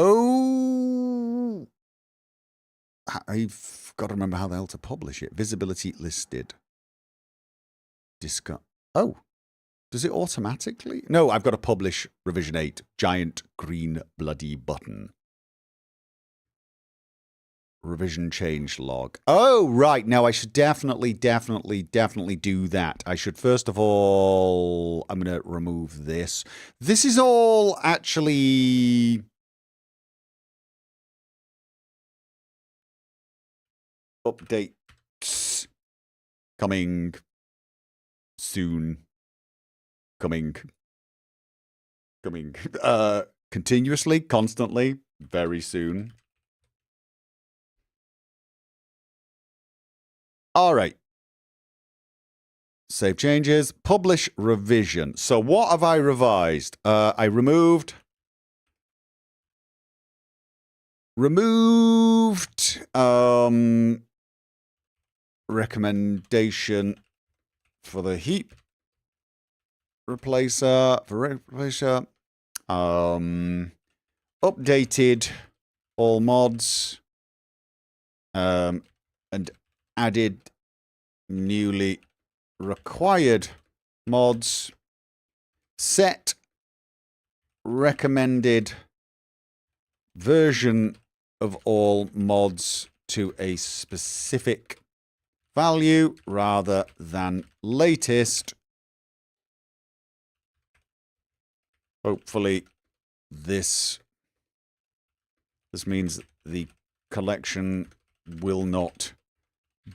I've got to remember how the hell to publish it. Visibility listed. Discuss. Oh. Does it automatically? No, I've got to publish revision 8. Giant green bloody button. revision change log. Oh, right. Now I should definitely do that. I should first of all, I'm going to remove this. This is all actually updates coming soon. Coming continuously, constantly, very soon. All right. Save changes, publish revision. So what have I revised? I removed recommendation for the heap replacer, updated all mods, and added newly required mods, set recommended version of all mods to a specific value rather than latest. Hopefully this means the collection will not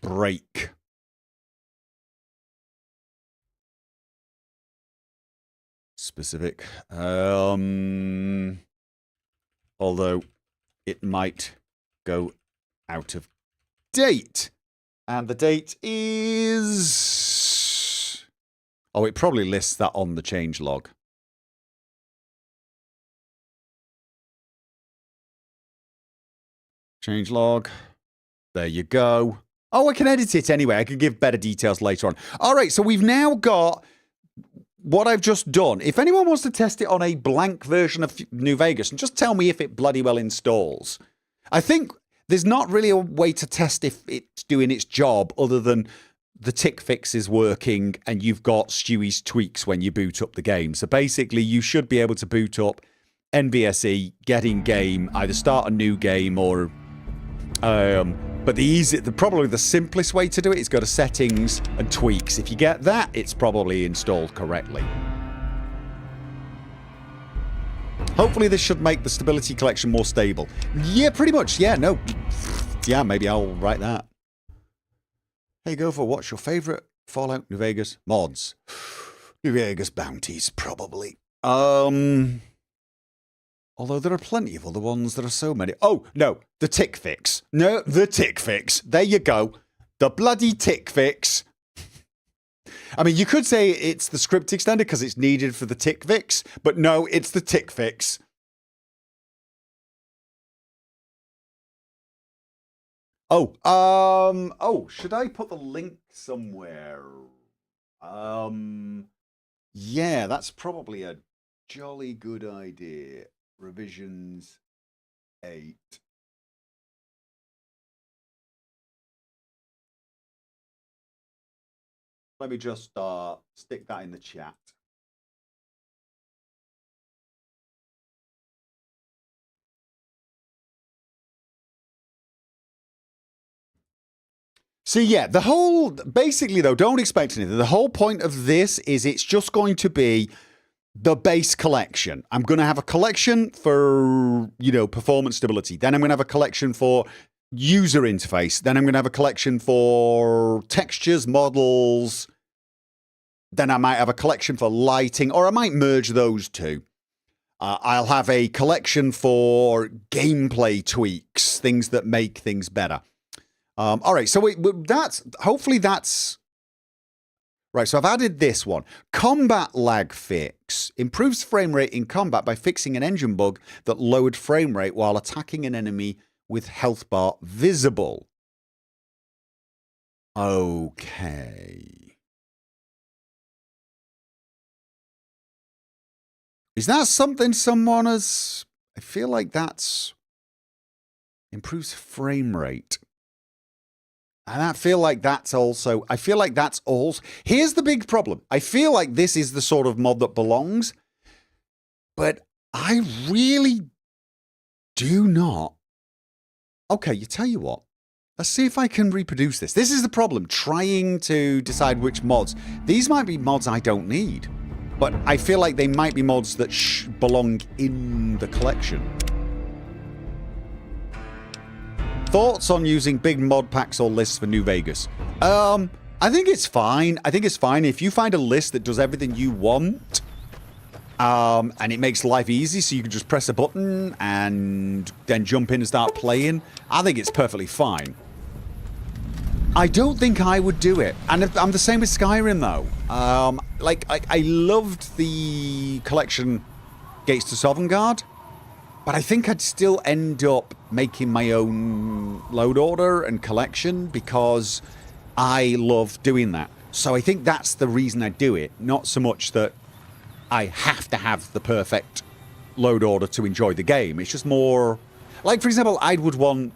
break. Specific. Although it might go out of date. And the date is... Oh, it probably lists that on the change log. Change log. There you go. Oh, I can edit it anyway. I can give better details later on. All right, so we've now got what I've just done. If anyone wants to test it on a blank version of New Vegas, and just tell me if it bloody well installs. I think there's not really a way to test if it's doing its job other than the tick fix is working and you've got Stewie's tweaks when you boot up the game. So basically, you should be able to boot up NVSE, get in game, either start a new game or... but probably the simplest way to do it is go to settings and tweaks. If you get that, it's probably installed correctly. Hopefully this should make the stability collection more stable. Yeah, pretty much. Yeah, no. Yeah, maybe I'll write that. Hey, Gopher, what's your favorite Fallout New Vegas mods? New Vegas bounties, probably. Although there are plenty of other ones. There are so many. Oh, no. The tick fix. No, the tick fix. There you go. The bloody tick fix. I mean, you could say it's the script extender because it's needed for the tick fix. But no, it's the tick fix. Oh, should I put the link somewhere? Yeah, that's probably a jolly good idea. Revisions 8. Let me just stick that in the chat. So yeah, basically though, don't expect anything. The whole point of this is it's just going to be the base collection. I'm going to have a collection for, performance stability. Then I'm going to have a collection for user interface. Then I'm going to have a collection for textures, models. Then I might have a collection for lighting, or I might merge those two. I'll have a collection for gameplay tweaks, things that make things better. All right, so hopefully that's... Right, so I've added this one. Combat lag fix. Improves frame rate in combat by fixing an engine bug that lowered frame rate while attacking an enemy with health bar visible. Okay. Is that something someone has... I feel like that's... Improves frame rate. And I feel like that's also... Here's the big problem. I feel like this is the sort of mod that belongs. But I really do not Okay, you tell you what. Let's see if I can reproduce this. This is the problem, trying to decide which mods. These might be mods I don't need, but I feel like they might be mods that belong in the collection. Thoughts on using big mod packs or lists for New Vegas? I think it's fine. I think it's fine. If you find a list that does everything you want, and it makes life easy so you can just press a button and then jump in and start playing, I think it's perfectly fine. I don't think I would do it. And I'm the same with Skyrim, though. I loved the collection Gates to Sovngarde, but I think I'd still end up making my own load order and collection because I love doing that. So I think that's the reason I do it, not so much that I have to have the perfect load order to enjoy the game. It's just more... Like, for example, I would want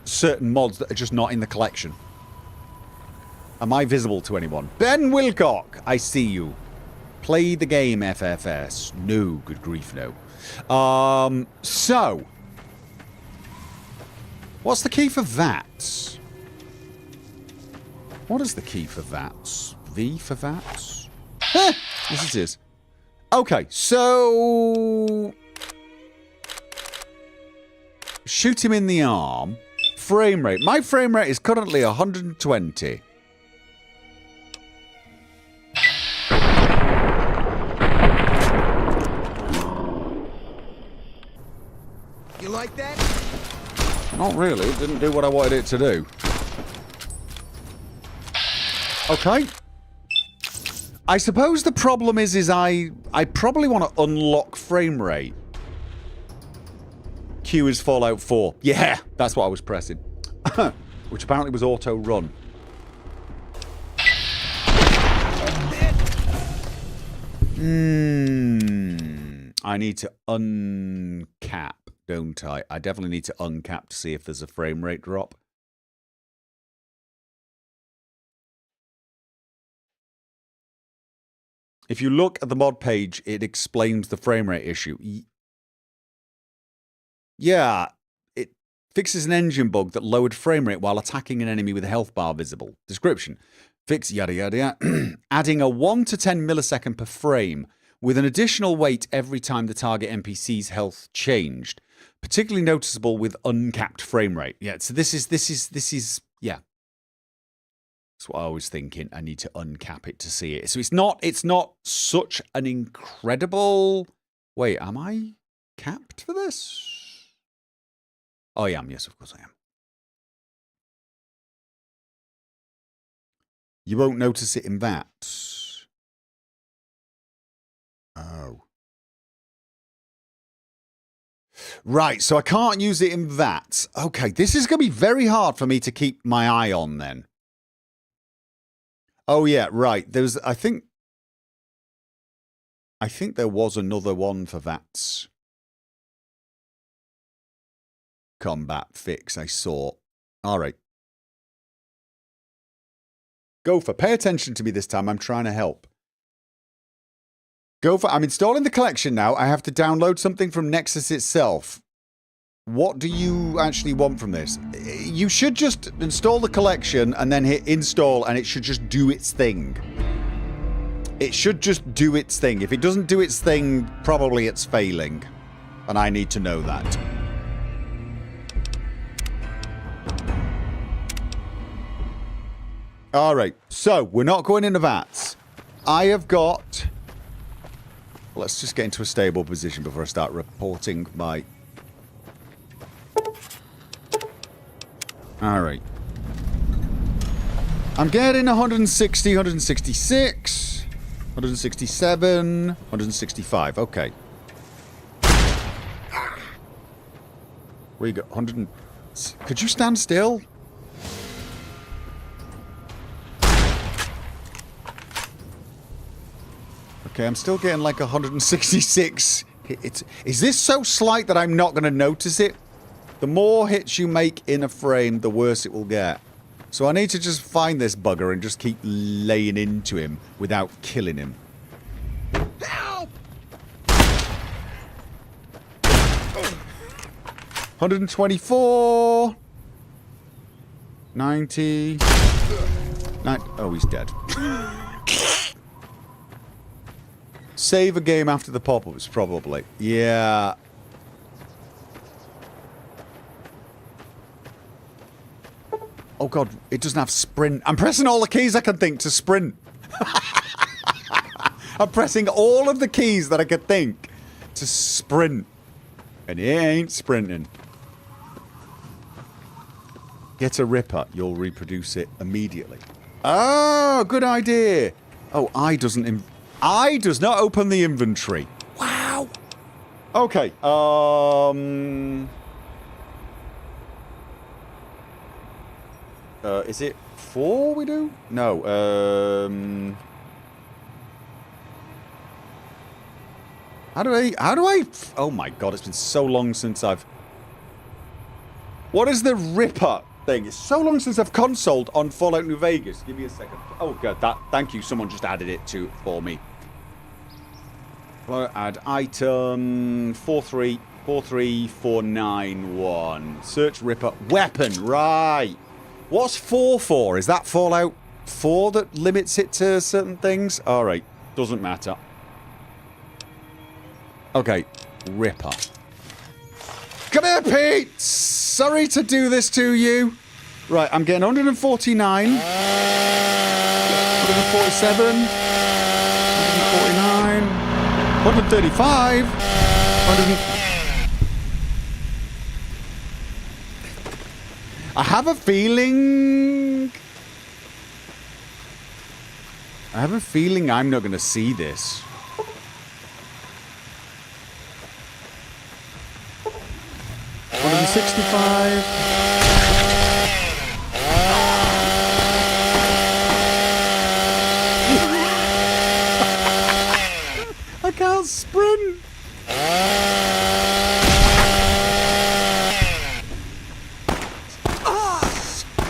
certain mods that are just not in the collection. Am I visible to anyone? Ben Wilcock, I see you. Play the game, FFS. No, good grief, no. So... What's the key for VATS? What is the key for VATS? V for VATS? Yes, it is. Okay, so... Shoot him in the arm. Frame rate. My frame rate is currently 120. You like that? Not really. It didn't do what I wanted it to do. Okay. I suppose the problem is I probably want to unlock frame rate. Q is Fallout 4. Yeah, that's what I was pressing. Which apparently was auto run. I need to uncap, don't I? I definitely need to uncap to see if there's a frame rate drop. If you look at the mod page, it explains the frame rate issue. Yeah, it fixes an engine bug that lowered frame rate while attacking an enemy with a health bar visible. Description. Fix yada yada yada. Adding a 1 to 10 millisecond per frame with an additional wait every time the target NPC's health changed. Particularly noticeable with uncapped frame rate. Yeah, so this is yeah. That's what I was thinking. I need to uncap it to see it. So it's not such an incredible... Wait, am I capped for this? Oh, I am. Yes, of course I am. You won't notice it in that. Oh. Right, so I can't use it in that. Okay, this is going to be very hard for me to keep my eye on then. Oh yeah, right. There was, I think there was another one for VATS combat fix I saw. All right. Gopher, pay attention to me this time. I'm trying to help. Gopher, I'm installing the collection now. I have to download something from Nexus itself. What do you actually want from this? You should just install the collection and then hit install and it should just do its thing. It should just do its thing. If it doesn't do its thing, probably it's failing. And I need to know that. Alright, so we're not going into VATS. I have got... Let's just get into a stable position before I start reporting my... Alright. I'm getting 160, 166, 167, 165. Okay. We got 100. Could you stand still? Okay, I'm still getting like 166. Is this so slight that I'm not going to notice it? The more hits you make in a frame, the worse it will get. So I need to just find this bugger and just keep laying into him without killing him. Help! 124. 90. Oh, he's dead. Save a game after the pop-ups, probably. Yeah. Oh god, it doesn't have sprint. I'm pressing all the keys I can think to sprint. I'm pressing all of the keys that I could think to sprint. And it ain't sprinting. Get a Ripper, you'll reproduce it immediately. Oh, good idea. Oh, I does not open the inventory. Wow. Okay, is it 4 we do? No, how do I, oh my god, it's been so long since I've, what is the Ripper thing? It's so long since I've consoled on Fallout New Vegas. Give me a second. Oh god, thank you, someone just added it for me. Add item 434491. Search Ripper. Weapon, right. What's 4 for? Is that Fallout 4 that limits it to certain things? Alright, doesn't matter. Okay, Ripper. Come here, Pete! Sorry to do this to you. Right, I'm getting 149. 147. 149. 135. 100. I have a feeling I'm not going to see this. $165. I can't sprint.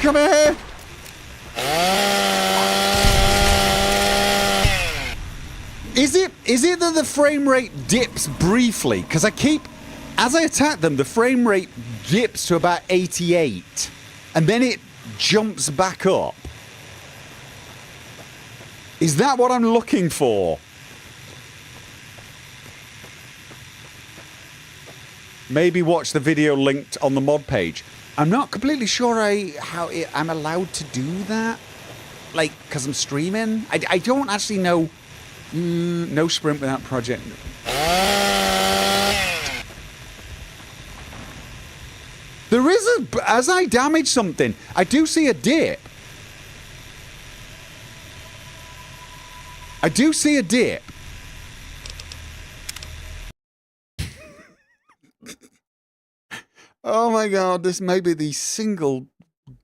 Come here. Is it that the frame rate dips briefly? Because as I attack them, the frame rate dips to about 88, and then it jumps back up. Is that what I'm looking for? Maybe watch the video linked on the mod page. I'm not completely sure I'm allowed to do that. Like, because I'm streaming. I don't actually know. No sprint without project. There is as I damage something, I do see a dip. I do see a dip. Oh my god, this may be the single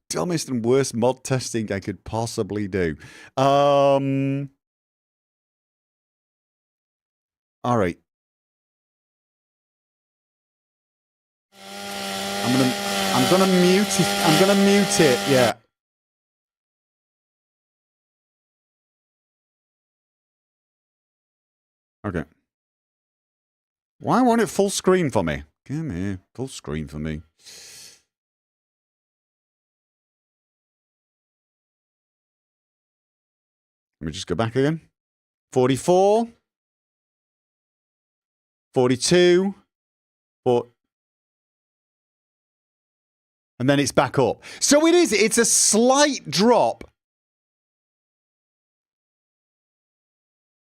dumbest and worst mod testing I could possibly do. All right. I'm gonna mute it. I'm gonna mute it. Yeah. Okay. Why won't it full screen for me? Come here, full screen for me. Let me just go back again. 44. 42. 4. And then it's back up. So it's a slight drop.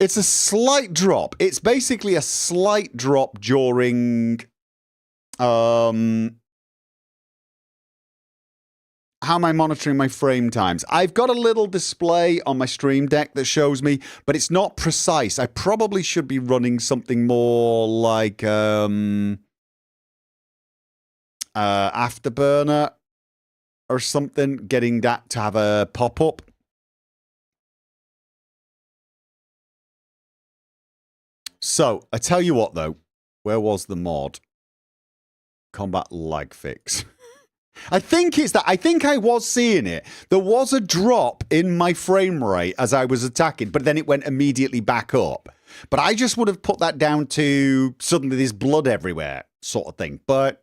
It's a slight drop. It's basically a slight drop during how am I monitoring my frame times? I've got a little display on my Stream Deck that shows me, but it's not precise. I probably should be running something more like Afterburner or something, getting that to have a pop-up. So, I tell you what though, where was the mod? Combat lag fix. I think it's that. I think I was seeing it. There was a drop in my frame rate as I was attacking, but then it went immediately back up. But I just would have put that down to suddenly there's blood everywhere sort of thing. But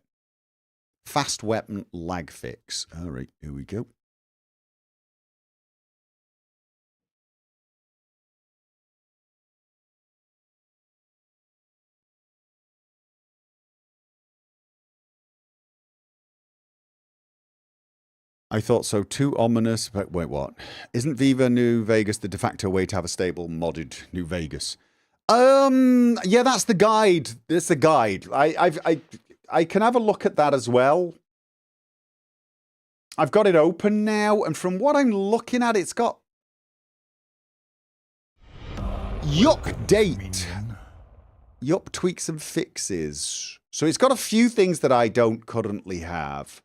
fast weapon lag fix. All right, here we go. I thought so. Too ominous. But wait, what? Isn't Viva New Vegas the de facto way to have a stable modded New Vegas? Yeah, that's the guide. That's the guide. I can have a look at that as well. I've got it open now, and from what I'm looking at, it's got Yup date. Yup tweaks and fixes. So it's got a few things that I don't currently have.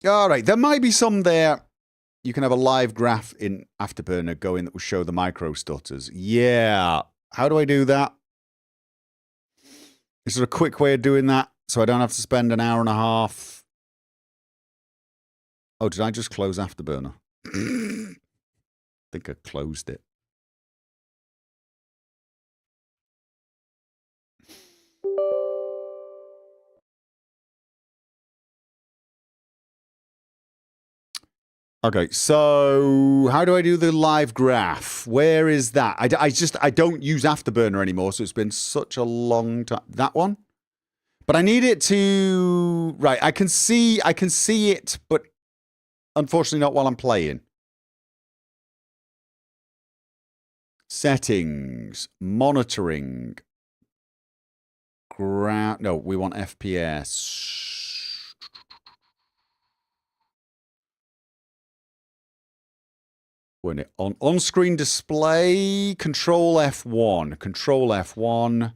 All right, there might be some there. You can have a live graph in Afterburner going that will show the micro stutters. Yeah. How do I do that? Is there a quick way of doing that so I don't have to spend an hour and a half? Oh, did I just close Afterburner? I think I closed it. Okay, so how do I do the live graph? Where is that? I don't use Afterburner anymore, so it's been such a long time. That one? But I need it to... Right, I can see it, but unfortunately not while I'm playing. Settings, monitoring. No, we want FPS. On-screen display, Control F1,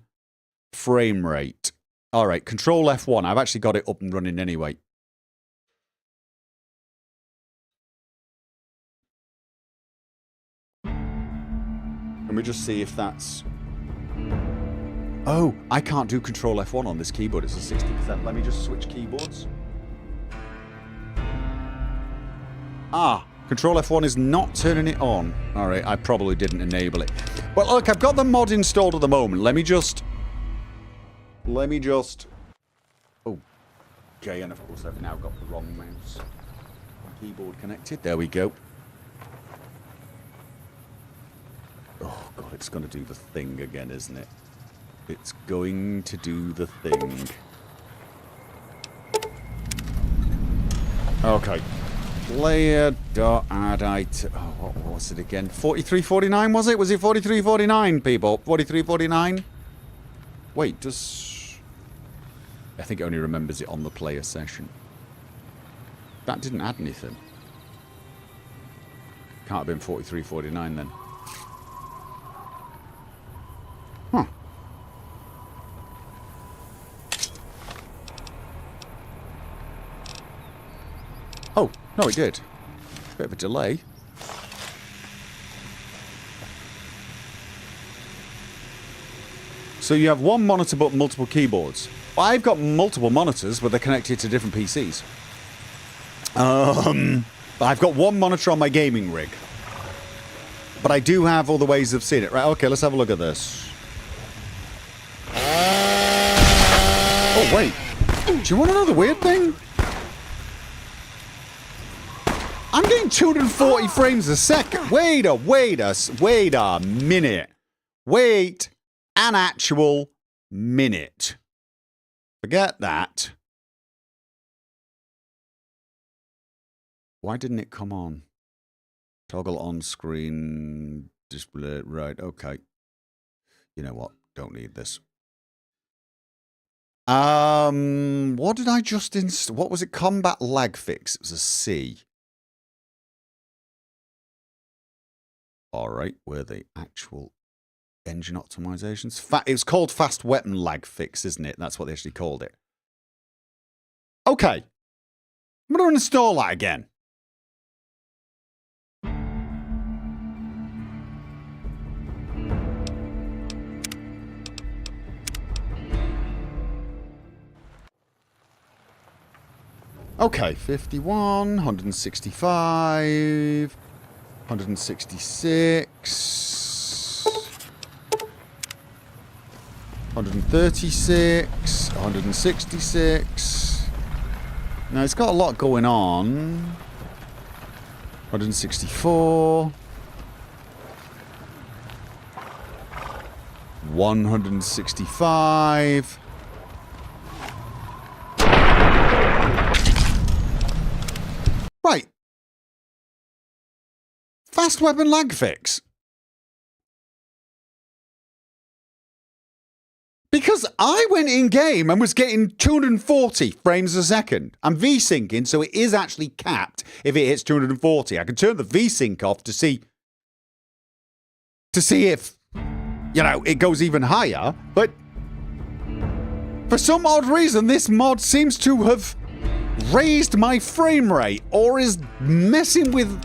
frame rate. All right, Control F1. I've actually got it up and running anyway. Let me just see if that's... Oh, I can't do Control F1 on this keyboard. It's a 60%. Let me just switch keyboards. Ah. Control F1 is not turning it on. All right, I probably didn't enable it. Well, look, I've got the mod installed at the moment. Let me just... Oh, okay, and of course I've now got the wrong mouse. Keyboard connected. There we go. Oh, God, it's going to do the thing again, isn't it? It's going to do the thing. Okay. Player.add what was it again? 4349 was it? Was it 4349, people? 4349? Wait, I think it only remembers it on the player session. That didn't add anything. Can't have been 4349 then. Huh. Oh, no, it did. Bit of a delay. So you have one monitor but multiple keyboards. Well, I've got multiple monitors, but they're connected to different PCs. But I've got one monitor on my gaming rig. But I do have other ways of seeing it. Right, okay, let's have a look at this. Oh, wait. Do you want another weird thing? I'm getting 240 frames a second. Wait a minute. Wait an actual minute. Forget that. Why didn't it come on? Toggle on screen display. Right, okay. You know what? Don't need this. What did I just install? What was it? Combat lag fix. It was a C. All right, where the actual engine optimizations? It was called fast weapon lag fix, isn't it? That's what they actually called it. Okay. I'm going to install that again. Okay, 51, 165... 166, 136, 166. Now it's got a lot going on. 164, 165. fast weapon lag fix? Because I went in game and was getting 240 frames a second. I'm V-syncing, so it is actually capped if it hits 240. I can turn the V-sync off to see if, you know, it goes even higher. But for some odd reason, this mod seems to have raised my frame rate or is messing with...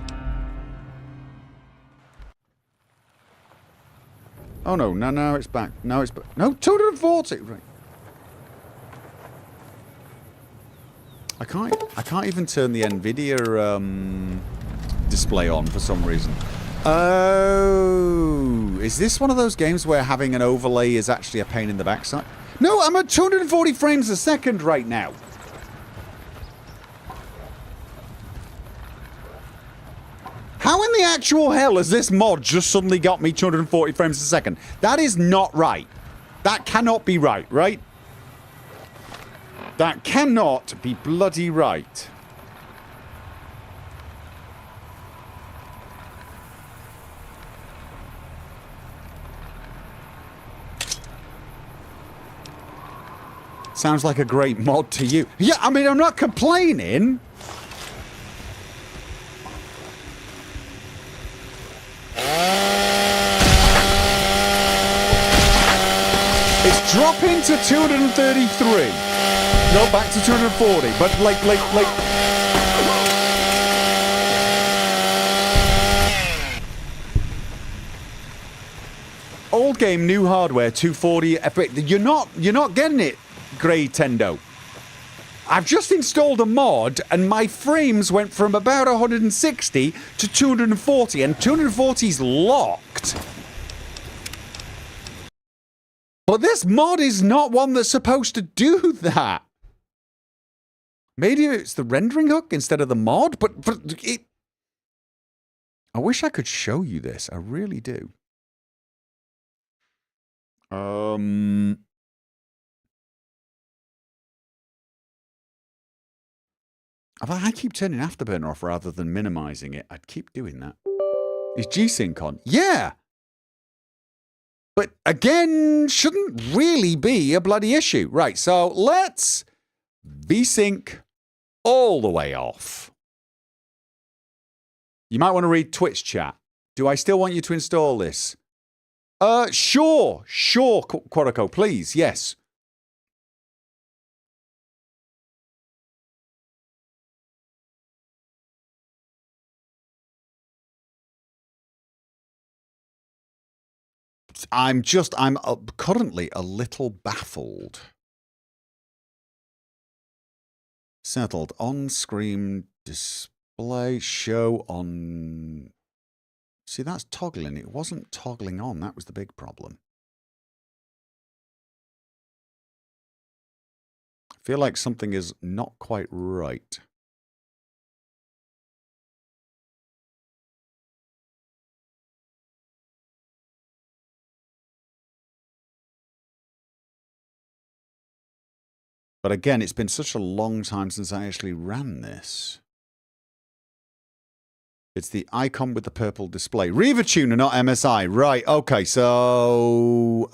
Oh no, no, it's back. No, it's back. No, 240. Right. I can't even turn the Nvidia display on for some reason. Oh, is this one of those games where having an overlay is actually a pain in the backside? No, I'm at 240 frames a second right now. How in the actual hell has this mod just suddenly got me 240 frames a second? That is not right. That cannot be right, right? That cannot be bloody right. Sounds like a great mod to you. Yeah, I mean, I'm not complaining. It's dropping to 233. No, back to 240. But like. Old game, new hardware, 240. You're not getting it, Grey Tendo. I've just installed a mod and my frames went from about 160 to 240, and 240's locked. But this mod is not one that's supposed to do that. Maybe it's the rendering hook instead of the mod, but it... I wish I could show you this. I really do. If I keep turning Afterburner off rather than minimizing it, I'd keep doing that. Is G-Sync on? Yeah! But again, shouldn't really be a bloody issue. Right, so let's V-Sync all the way off. You might want to read Twitch chat. Do I still want you to install this? Sure, Quorico, please, yes. I'm currently a little baffled. Settled on-screen display, show on... See, that's toggling. It wasn't toggling on. That was the big problem. I feel like something is not quite right. But again, it's been such a long time since I actually ran this. It's the icon with the purple display. Reaver tuner, not MSI. Right, okay, so...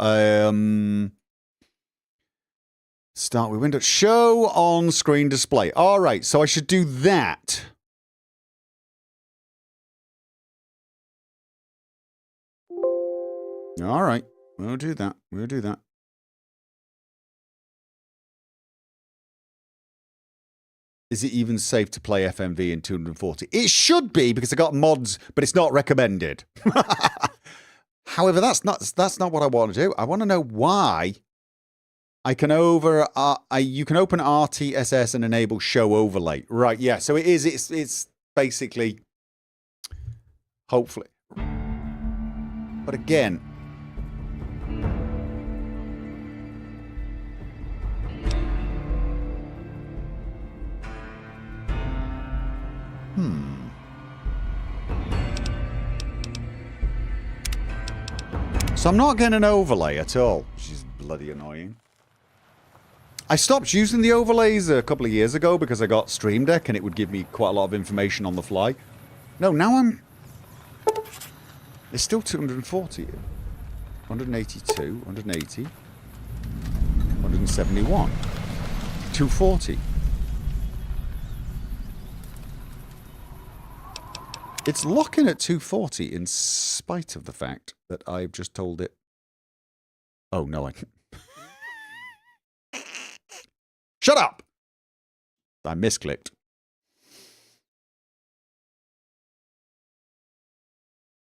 start with Windows. Show on screen display. All right, so I should do that. All right, we'll do that. We'll do that. Is it even safe to play FMV in 240? It should be, because I got mods, but it's not recommended. However, that's not what I want to do. I want to know why I can you can open RTSS and enable show overlay. Right, yeah. So it is, it's basically, hopefully. But again, so I'm not getting an overlay at all, which is bloody annoying. I stopped using the overlays a couple of years ago because I got Stream Deck and it would give me quite a lot of information on the fly. No, now I'm... It's still 240. 182, 180, 171, 240. It's locking at 240 in spite of the fact that I've just told it. Oh, no, I can't. Shut up! I misclicked.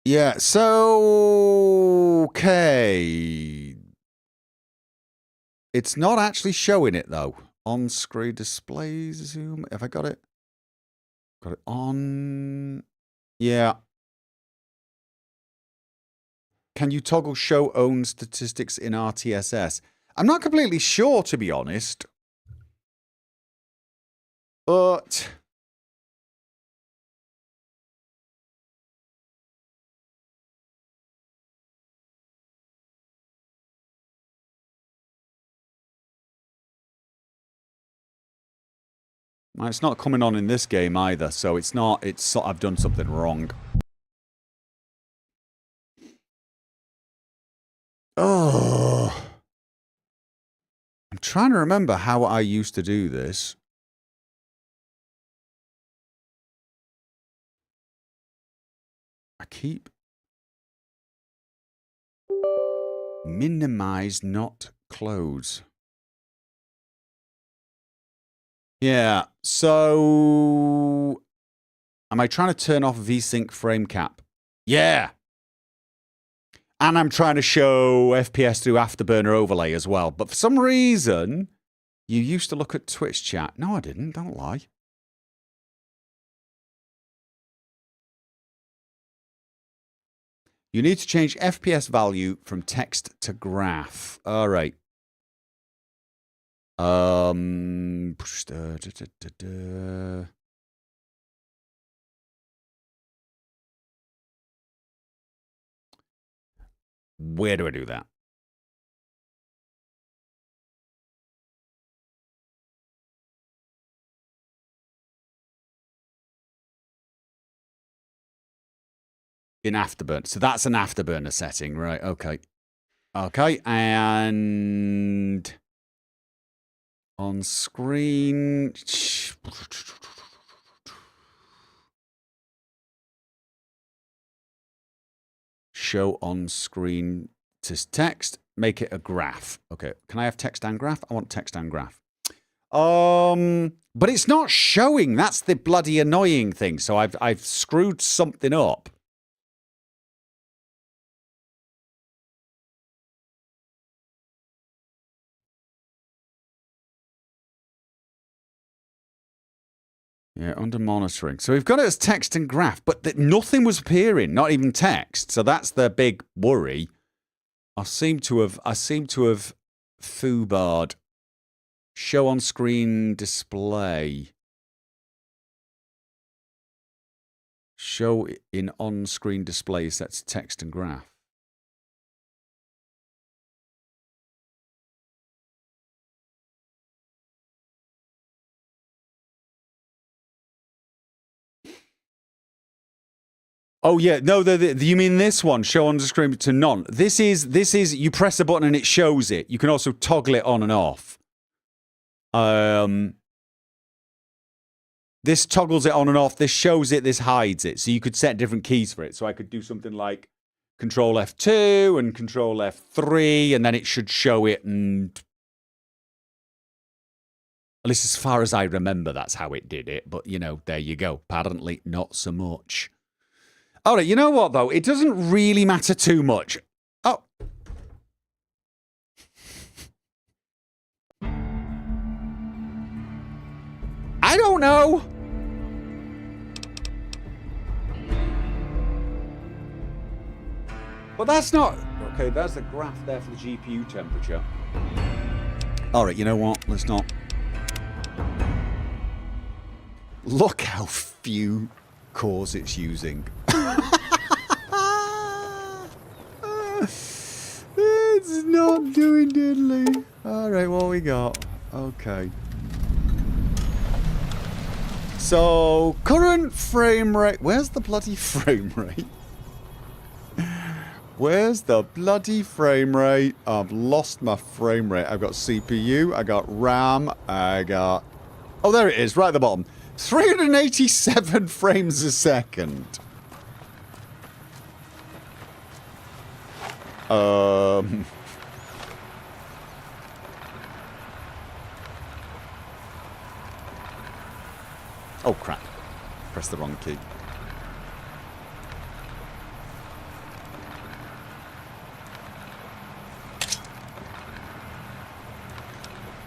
Yeah, so... Okay. It's not actually showing it, though. On-screen display zoom. Have I got it? Got it on... Yeah. Can you toggle show own statistics in RTSS? I'm not completely sure, to be honest. But... It's not coming on in this game either, so it's not... I've done something wrong. Oh... I'm trying to remember how I used to do this. I keep... Minimize, not close. Yeah, so... Am I trying to turn off VSync frame cap? Yeah! And I'm trying to show FPS through Afterburner overlay as well. But for some reason, you used to look at Twitch chat. No, I didn't. Don't lie. You need to change FPS value from text to graph. All right. Where do I do that? In Afterburner. So that's an Afterburner setting, right? Okay. Okay, and on screen. Show on screen to text. Make it a graph. Okay. Can I have text and graph? I want text and graph. But it's not showing. That's the bloody annoying thing. So I've screwed something up. Yeah, under monitoring. So we've got it as text and graph, but nothing was appearing, not even text. So that's the big worry. I seem to have foobarred. Show on screen display. Show in on screen display sets text and graph. Oh yeah, no, you mean this one? Show on the screen to none. This is you press a button and it shows it. You can also toggle it on and off. This toggles it on and off. This shows it. This hides it. So you could set different keys for it. So I could do something like Control F2 and Control F3, and then it should show it. And at least as far as I remember, that's how it did it. But you know, there you go. Apparently, not so much. All right, you know what, though? It doesn't really matter too much. Oh. I don't know. But that's not... Okay, that's the graph there for the GPU temperature. All right, you know what? Let's not... Look how few cores it's using. It's not doing diddly. Alright, what we got? Okay. So, current frame rate. Where's the bloody frame rate? Where's the bloody frame rate? I've lost my frame rate. I've got CPU, I got RAM, I got... Oh, there it is, right at the bottom. 387 frames a second. Oh, crap. Press the wrong key.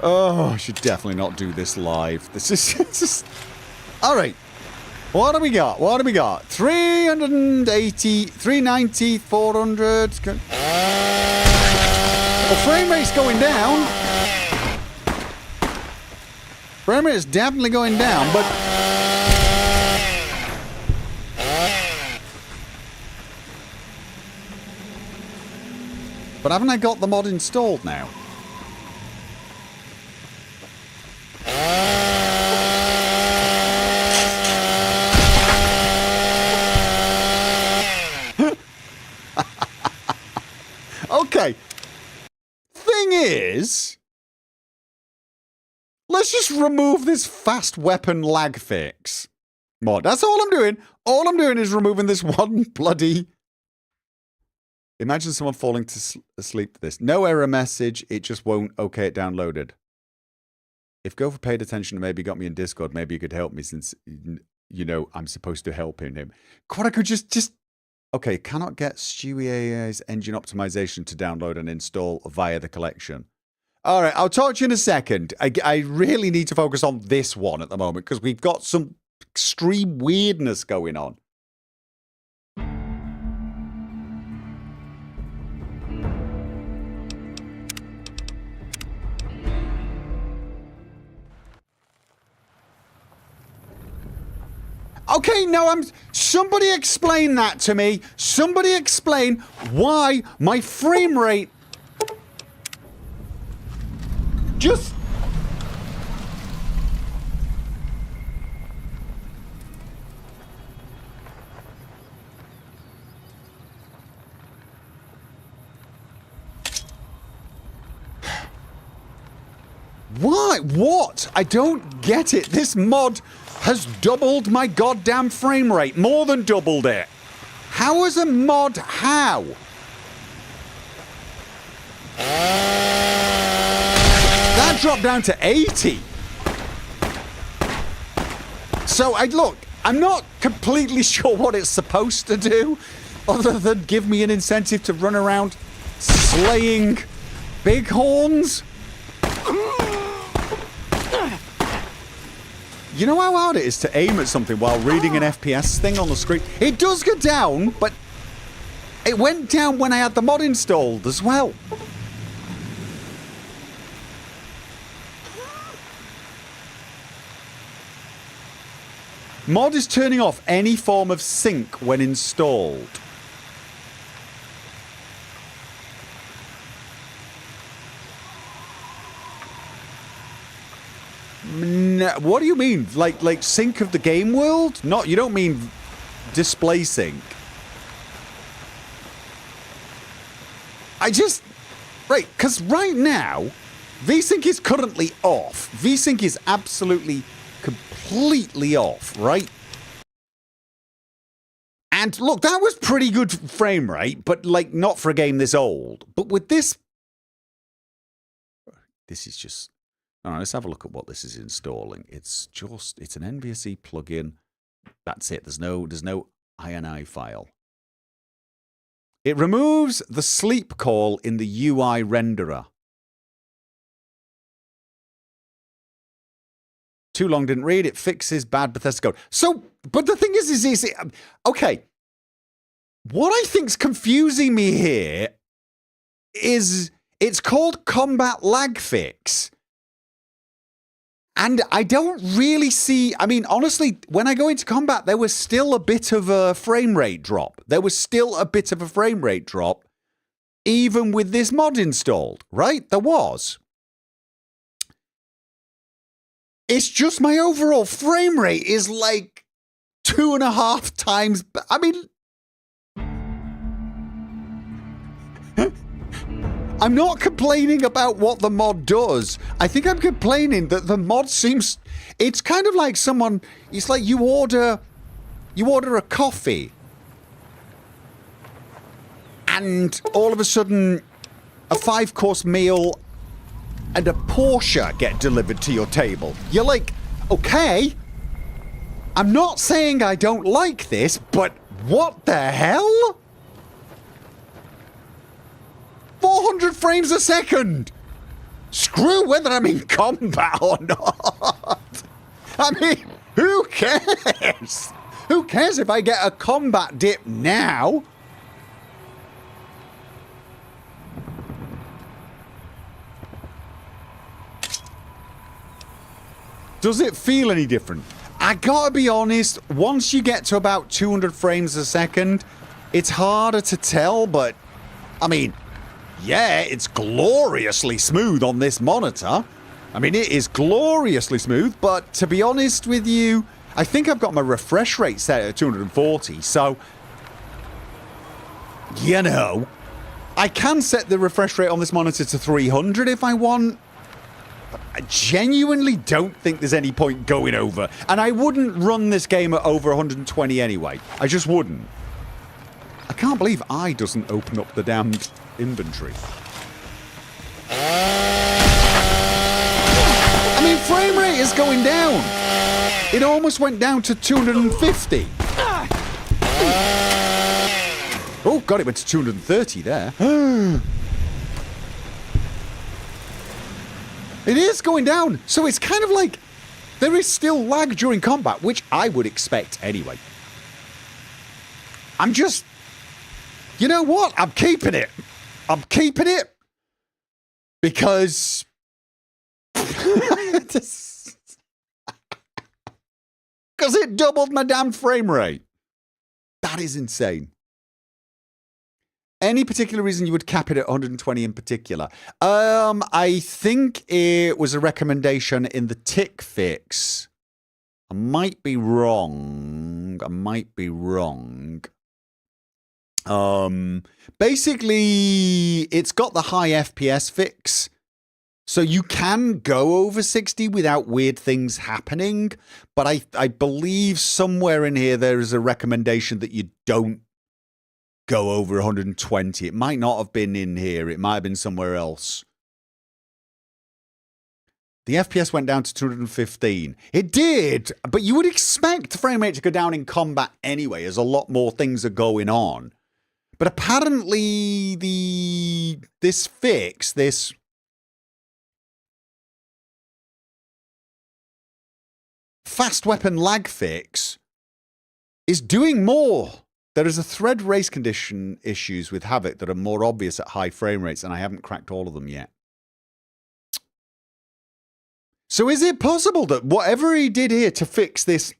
Oh, I should definitely not do this live. This is... Alright. What do we got? What do we got? 380, 390, 400. Well, frame rate's going down. Frame rate is definitely going down, but... But haven't I got the mod installed now? Okay. Thing is, let's just remove this fast weapon lag fix mod. That's all I'm doing. All I'm doing is removing this one bloody... Imagine someone falling asleep to this. No error message. It just won't okay it downloaded. If Gopher paid attention and maybe got me in Discord, maybe you could help me since, you know, I'm supposed to help him. God, I could just... Okay, cannot get Stewie AI's engine optimization to download and install via the collection. All right, I'll talk to you in a second. I really need to focus on this one at the moment because we've got some extreme weirdness going on. Okay, no, somebody explain that to me. Somebody explain why my frame rate just... Why? What? I don't get it. This mod has doubled my goddamn frame rate. More than doubled it. How is a mod? How? That dropped down to 80. So, look, I'm not completely sure what it's supposed to do, other than give me an incentive to run around slaying bighorns. You know how hard it is to aim at something while reading an FPS thing on the screen? It does go down, but it went down when I had the mod installed as well. Mod is turning off any form of sync when installed. What do you mean? Like sync of the game world? Not, you don't mean display sync. Right, because right now, VSync is currently off. VSync is absolutely, completely off, right? And look, that was pretty good frame rate, but like not for a game this old. But with this is just... All right, let's have a look at what this is installing. It's an NVSE plugin. That's it. There's no INI file. It removes the sleep call in the UI renderer. Too long, didn't read. It fixes bad Bethesda code. So, but the thing is okay. What I think's confusing me here is it's called Combat Lag Fix. And I don't really see... I mean, honestly, when I go into combat, there was still a bit of a frame rate drop. Even with this mod installed, right? There was. It's just my overall frame rate is like 2.5 times... I mean... I'm not complaining about what the mod does. I think I'm complaining that the mod seems... It's kind of like someone... It's like you order a coffee. And all of a sudden, a 5-course meal and a Porsche get delivered to your table. You're like, okay, I'm not saying I don't like this, but what the hell? 400 frames a second! Screw whether I'm in combat or not! I mean, who cares? Who cares if I get a combat dip now? Does it feel any different? I gotta be honest, once you get to about 200 frames a second, it's harder to tell, but I mean, yeah, it's gloriously smooth on this monitor. I mean, it is gloriously smooth, but to be honest with you, I think I've got my refresh rate set at 240, so, you know, I can set the refresh rate on this monitor to 300 if I want. I genuinely don't think there's any point going over. And I wouldn't run this game at over 120 anyway. I just wouldn't. I can't believe I doesn't open up the damned inventory. I mean, frame rate is going down. It almost went down to 250. Oh, God, it went to 230 there. It is going down, so it's kind of like there is still lag during combat, which I would expect anyway. I'm just... You know what? I'm keeping it. I'm keeping it because... Because it doubled my damn frame rate. That is insane. Any particular reason you would cap it at 120 in particular? I think it was a recommendation in the tick fix. I might be wrong. Basically, it's got the high FPS fix. So you can go over 60 without weird things happening. But I believe somewhere in here there is a recommendation that you don't go over 120. It might not have been in here. It might have been somewhere else. The FPS went down to 215. It did, but you would expect the frame rate to go down in combat anyway, as a lot more things are going on. But apparently this fast weapon lag fix is doing more. There is a thread race condition issues with Havoc that are more obvious at high frame rates, and I haven't cracked all of them yet. So is it possible that whatever he did here to fix this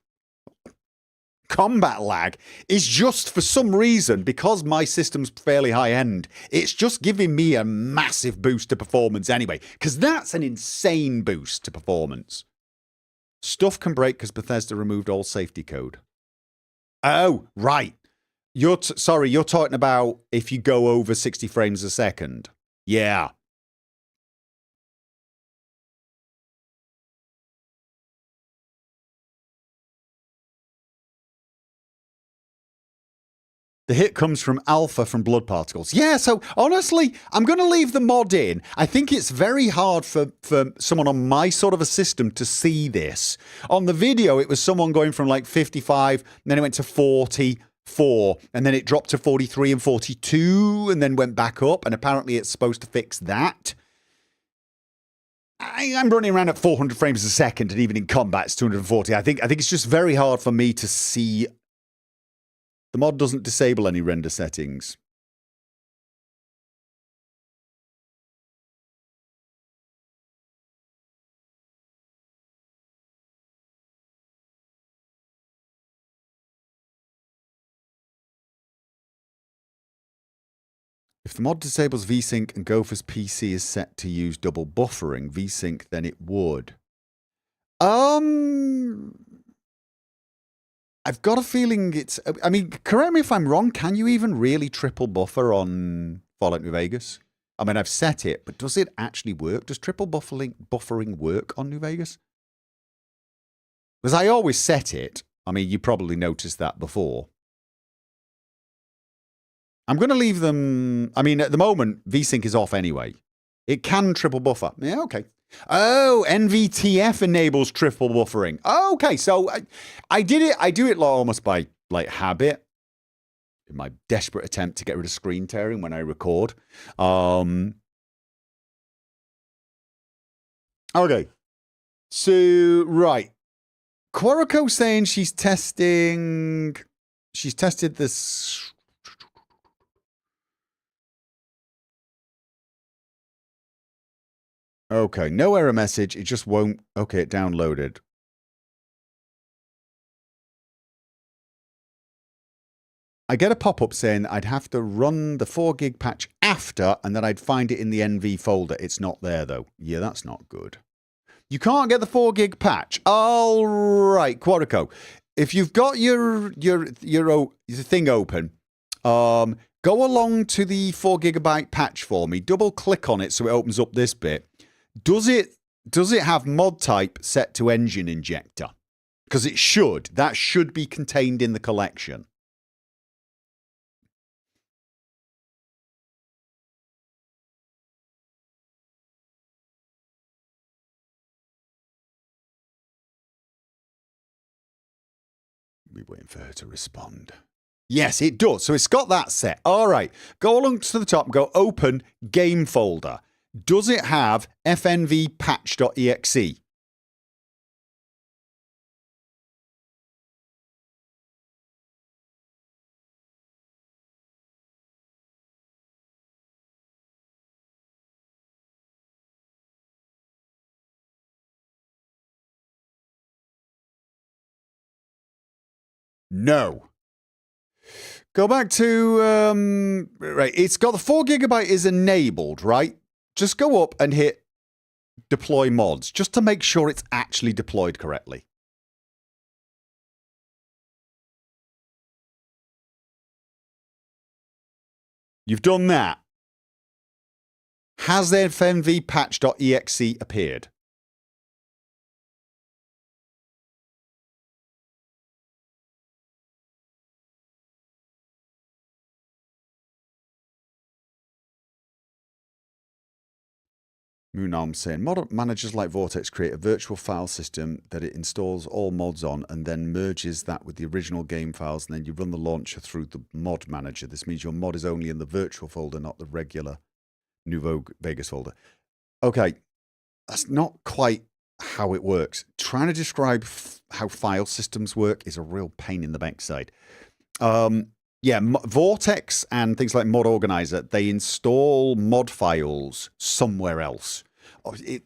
combat lag is just for some reason, because my system's fairly high end, it's just giving me a massive boost to performance anyway, because that's an insane boost to performance. Stuff can break because Bethesda removed all safety code. Oh, right. You're talking about if you go over 60 frames a second. Yeah. The hit comes from Alpha from blood particles. Yeah, so honestly, I'm going to leave the mod in. I think it's very hard for someone on my sort of a system to see this. On the video, it was someone going from like 55, and then it went to 44, and then it dropped to 43 and 42, and then went back up, and apparently it's supposed to fix that. I'm running around at 400 frames a second, and even in combat, it's 240. I think it's just very hard for me to see. The mod doesn't disable any render settings. If the mod disables VSync and Gopher's PC is set to use double buffering VSync, then it would. I've got a feeling it's... I mean, correct me if I'm wrong. Can you even really triple buffer on Fallout New Vegas? I mean, I've set it, but does it actually work? Does triple buffering work on New Vegas? Because I always set it. I mean, you probably noticed that before. I'm going to leave them. I mean, at the moment, VSync is off anyway. It can triple buffer. Yeah, okay. Oh, NVTF enables triple buffering. Okay, so I did it. I do it almost by like habit in my desperate attempt to get rid of screen tearing when I record. Okay. So, right. Quarako saying she's tested this. Okay, no error message. It just won't. Okay, it downloaded. I get a pop-up saying I'd have to run the 4 gig patch after, and then I'd find it in the NV folder. It's not there, though. Yeah, that's not good. You can't get the 4 gig patch. All right, Quarako. If you've got your thing open, go along to the 4 gigabyte patch for me. Double click on it so it opens up this bit. Does it have mod type set to engine injector? Because it should. That should be contained in the collection. We're waiting for her to respond. Yes, it does. So it's got that set. All right. Go along to the top and go open game folder. Does it have fnvpatch.exe? No. Go back to, right, it's got the 4 gigabyte is enabled, right? Just go up and hit deploy mods, just to make sure it's actually deployed correctly. You've done that. Has fnvpatch.exe appeared? Moonarm saying, mod managers like Vortex create a virtual file system that it installs all mods on and then merges that with the original game files, and then you run the launcher through the mod manager. This means your mod is only in the virtual folder, not the regular New Vegas folder. Okay, that's not quite how it works. Trying to describe how file systems work is a real pain in the backside. Yeah, Vortex and things like Mod Organizer, they install mod files somewhere else.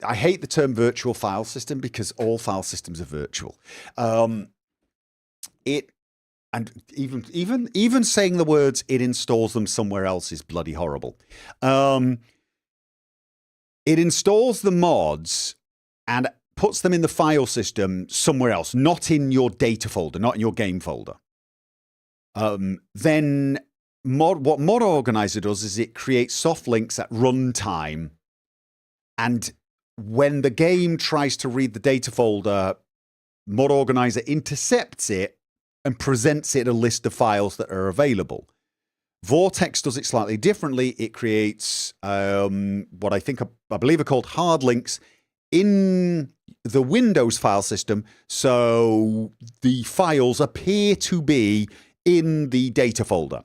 I hate the term virtual file system because all file systems are virtual. And even saying the words "it installs them somewhere else" is bloody horrible. It installs the mods and puts them in the file system somewhere else, not in your data folder, not in your game folder. Then what Mod Organizer does is it creates soft links at runtime, and when the game tries to read the data folder, Mod Organizer intercepts it and presents it a list of files that are available. Vortex does it slightly differently. It creates what I believe are called hard links in the Windows file system, so the files appear to be in the data folder.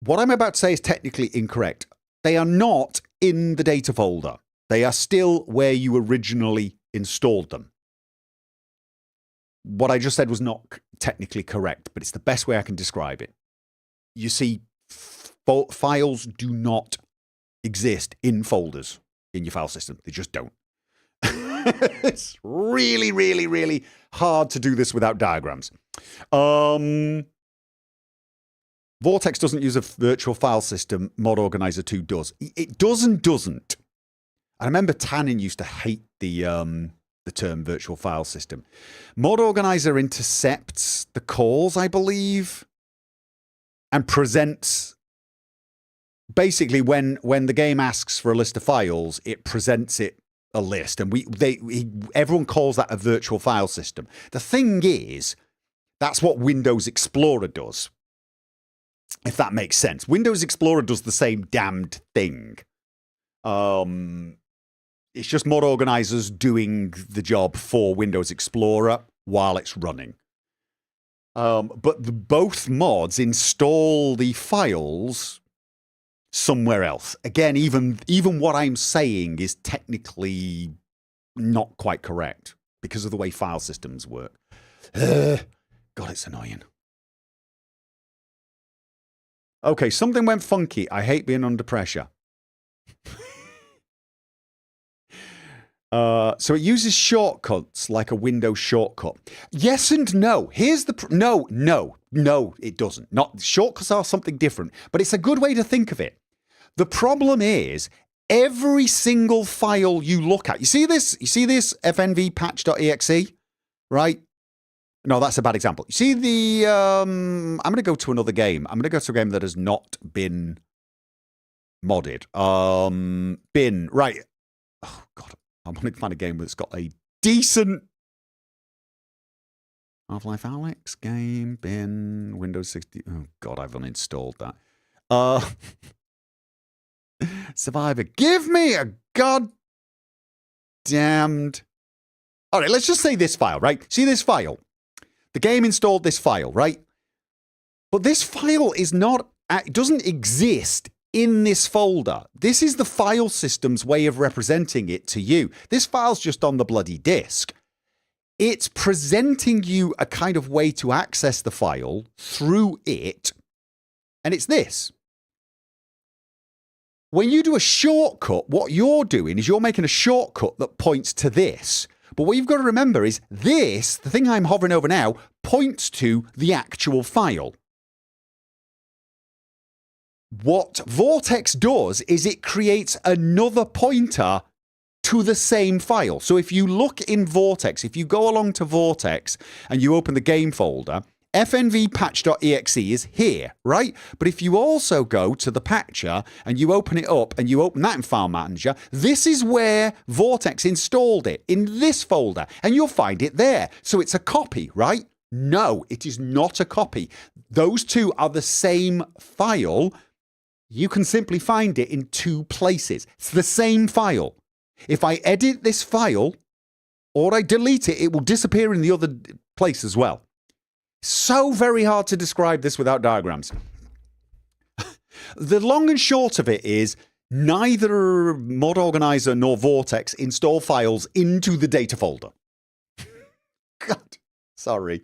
What I'm about to say is technically incorrect. They are not in the data folder. They are still where you originally installed them. What I just said was not technically correct, but it's the best way I can describe it. You see, files do not exist in folders in your file system. They just don't. It's really, really, really hard to do this without diagrams. Vortex doesn't use a virtual file system. Mod Organizer 2 does. It does and doesn't. I remember Tannen used to hate the term virtual file system. Mod Organizer intercepts the calls, I believe, and presents basically when the game asks for a list of files, it presents it a list, and everyone calls that a virtual file system. The thing is, that's what Windows Explorer does, if that makes sense. Windows Explorer does the same damned thing. It's just mod organizers doing the job for Windows Explorer while it's running. But both mods install the files somewhere else. Again, even what I'm saying is technically not quite correct because of the way file systems work. God, it's annoying. Okay, something went funky. I hate being under pressure. So it uses shortcuts like a Windows shortcut. Yes and no. Here's the... No, it doesn't. Shortcuts are something different, but it's a good way to think of it. The problem is, every single file you look at... You see this fnv patch.exe? Right? No, that's a bad example. You see the... I'm going to go to another game. I'm going to go to a game that has not been modded. Right. Oh, God. I want to find a game that's got a decent... Half-Life Alyx, game, bin, Windows 60... Oh, God, I've uninstalled that. Survivor. Give me a goddamned... All right, let's just say this file, right? See this file? The game installed this file, right? But this file is not... It doesn't exist in this folder. This is the file system's way of representing it to you. This file's just on the bloody disk. It's presenting you a kind of way to access the file through it, and it's this. When you do a shortcut, what you're doing is you're making a shortcut that points to this. But what you've got to remember is this, the thing I'm hovering over now, points to the actual file. What Vortex does is it creates another pointer to the same file. So if you look in Vortex, if you go along to Vortex and you open the game folder, fnv patch.exe is here, right? But if you also go to the patcher and you open it up and you open that in File Manager, this is where Vortex installed it, in this folder, and you'll find it there. So it's a copy, right? No, it is not a copy. Those two are the same file. You can simply find it in two places. It's the same file. If I edit this file or I delete it, it will disappear in the other place as well. So very hard to describe this without diagrams. The long and short of it is neither Mod Organizer nor Vortex install files into the data folder. God, sorry.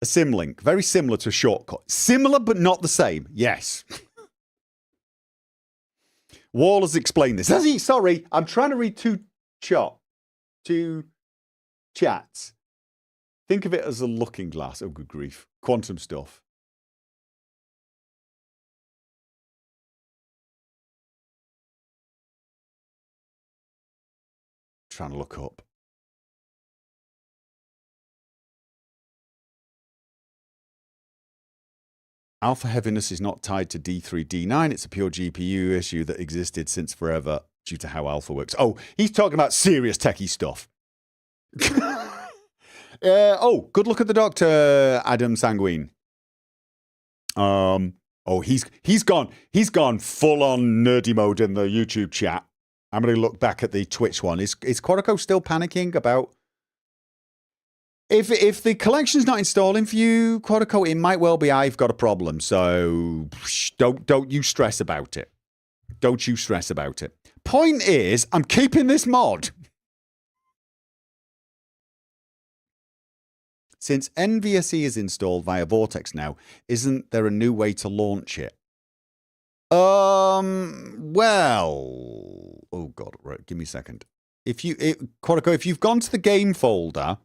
A symlink, very similar to a shortcut. Similar but not the same, yes. Wall has explained this. Has he? Sorry, I'm trying to read two chats. Think of it as a looking glass. Oh, good grief. Quantum stuff. Trying to look up. Alpha heaviness is not tied to D3, D9. It's a pure GPU issue that existed since forever due to how alpha works. Oh, he's talking about serious techie stuff. Good look at the doctor, Adam Sanguine. He's gone full on nerdy mode in the YouTube chat. I'm going to look back at the Twitch one. Is Quadico still panicking about... If the collection's not installing for you, Quadico, it might well be I've got a problem. So don't you stress about it. Don't you stress about it. Point is, I'm keeping this mod. Since NVSE is installed via Vortex now, isn't there a new way to launch it? Well... Oh, God, right, give me a second. Quadico, if you've gone to the game folder...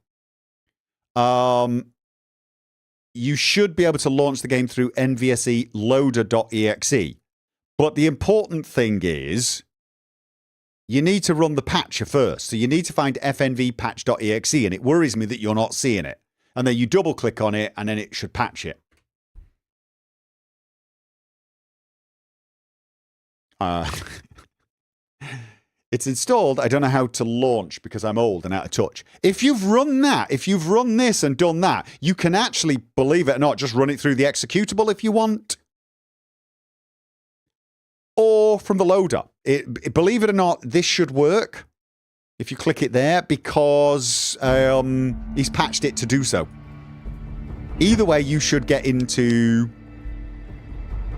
you should be able to launch the game through NVSE loader.exe. But the important thing is you need to run the patcher first. So you need to find fnv patch.exe, and it worries me that you're not seeing it. And then you double click on it and then it should patch it. Uh, it's installed. I don't know how to launch because I'm old and out of touch. If you've run that, if you've run this and done that, you can actually, believe it or not, just run it through the executable if you want. Or from the loader. Believe it or not, this should work if you click it there because he's patched it to do so. Either way, you should get into...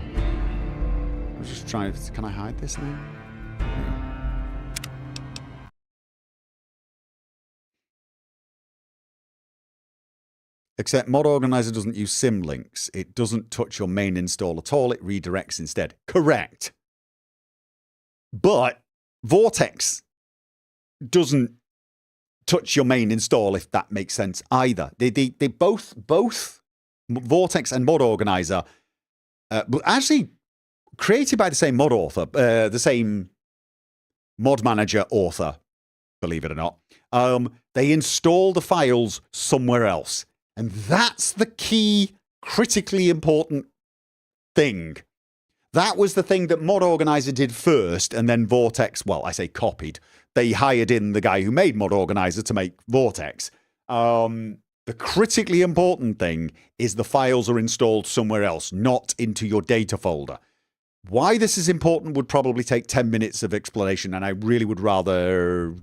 I'm just trying to... Can I hide this now? Except Mod Organizer doesn't use symlinks. It doesn't touch your main install at all. It redirects instead. Correct. But Vortex doesn't touch your main install, if that makes sense, either. They both Vortex and Mod Organizer, but actually created by the same mod author, the same mod manager author, believe it or not. They install the files somewhere else. And that's the key, critically important thing. That was the thing that Mod Organizer did first, and then Vortex, well, I say copied. They hired in the guy who made Mod Organizer to make Vortex. The critically important thing is the files are installed somewhere else, not into your data folder. Why this is important would probably take 10 minutes of explanation, and I really would rather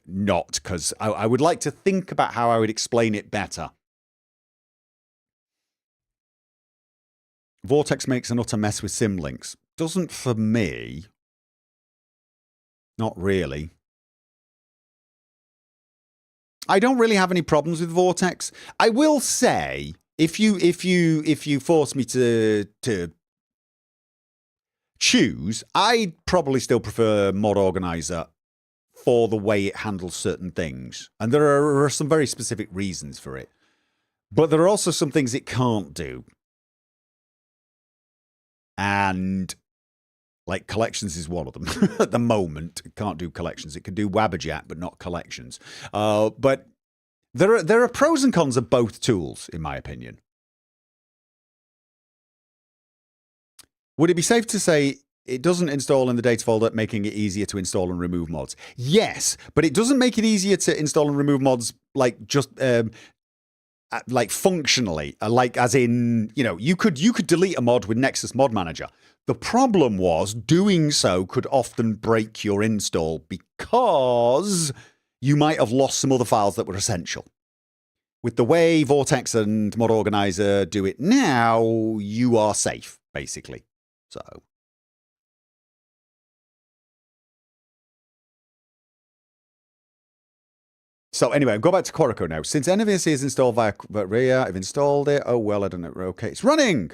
not, because I would like to think about how I would explain it better. Vortex makes an utter mess with symlinks. Doesn't for me. Not really. I don't really have any problems with Vortex. I will say, if you force me to choose, I'd probably still prefer Mod Organizer for the way it handles certain things. And there are some very specific reasons for it. But there are also some things it can't do. And like collections is one of them at the moment. It can't do collections. It can do Wabberjack, but not collections. But there are pros and cons of both tools, in my opinion. Would it be safe to say it doesn't install in the data folder, making it easier to install and remove mods? Yes, but it doesn't make it easier to install and remove mods like just like functionally, like as in, you know, you could delete a mod with Nexus Mod Manager. The problem was doing so could often break your install because you might have lost some other files that were essential. With the way Vortex and Mod Organizer do it now, you are safe, basically. So anyway, go back to Quorico now. Since NVSC is installed via RIA, I've installed it. Oh, well, I don't know. Okay, it's running.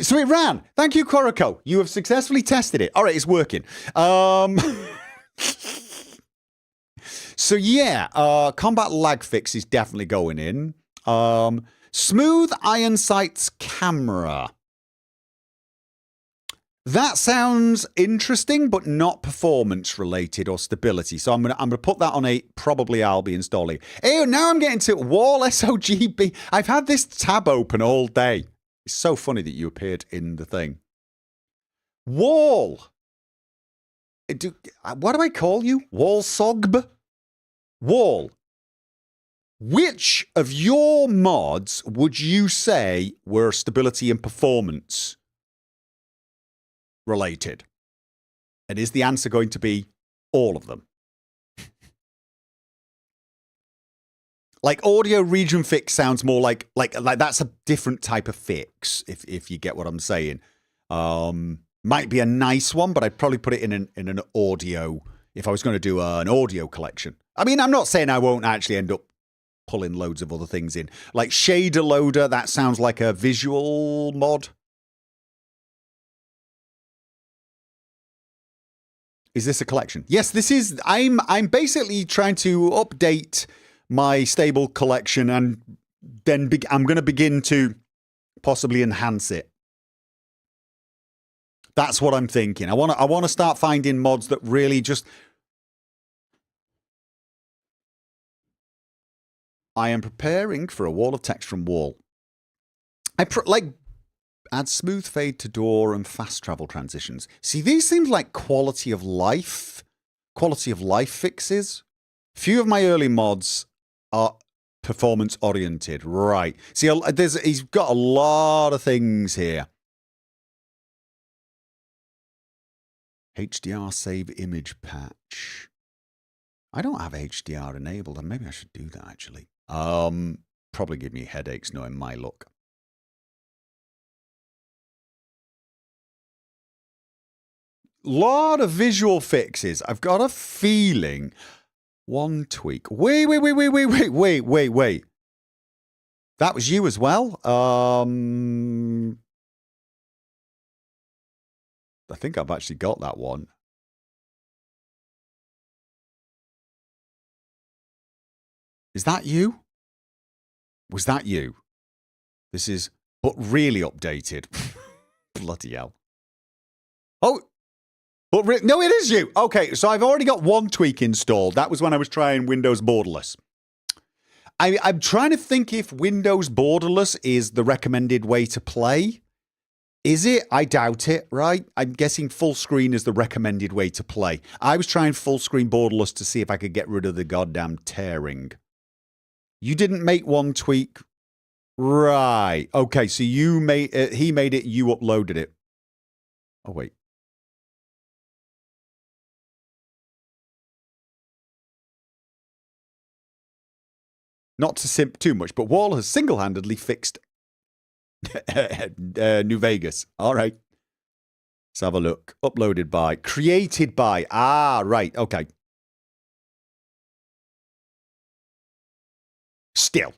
So it ran. Thank you, Quorico. You have successfully tested it. All right, it's working. So yeah, combat lag fix is definitely going in. Smooth iron sights camera. That sounds interesting, but not performance related or stability. So I'm gonna put that on a probably I'll be installing. Ew, now I'm getting to Wall SOGB. I've had this tab open all day. It's so funny that you appeared in the thing. Wall. What do I call you? Wall Sogb? Wall. Which of your mods would you say were stability and performance related? And is the answer going to be all of them? Like audio region fix sounds more like that's a different type of fix, if you get what I'm saying. Might be a nice one, but I'd probably put it in an audio if I was going to do an audio collection. I mean, I'm not saying I won't actually end up pulling loads of other things in. Like shader loader, that sounds like a visual mod. Is this a collection? Yes, this is. I'm basically trying to update my stable collection, and then I'm going to begin to possibly enhance it. That's what I'm thinking. I want to start finding mods that really just. I am preparing for a wall of text from Wall. Add smooth fade to door and fast travel transitions. See, these seem like quality of life fixes. Few of my early mods are performance oriented. Right. See, he's got a lot of things here. HDR save image patch. I don't have HDR enabled, and maybe I should do that actually. Probably give me headaches knowing my luck. Lot of visual fixes. I've got a feeling. One tweak. Wait. That was you as well. I think I've actually got that one. Is that you? Was that you? This is, but really updated. Bloody hell. Oh, but no, it is you. Okay, so I've already got one tweak installed. That was when I was trying Windows borderless. I'm trying to think if Windows borderless is the recommended way to play. Is it? I doubt it, right? I'm guessing full screen is the recommended way to play. I was trying full screen borderless to see if I could get rid of the goddamn tearing. You didn't make one tweak. Right. Okay, so you made it, he made it, you uploaded it. Oh, wait. Not to simp too much, but Wall has single-handedly fixed New Vegas. All right. Let's have a look. Uploaded by. Created by. Ah, right. Okay. Still.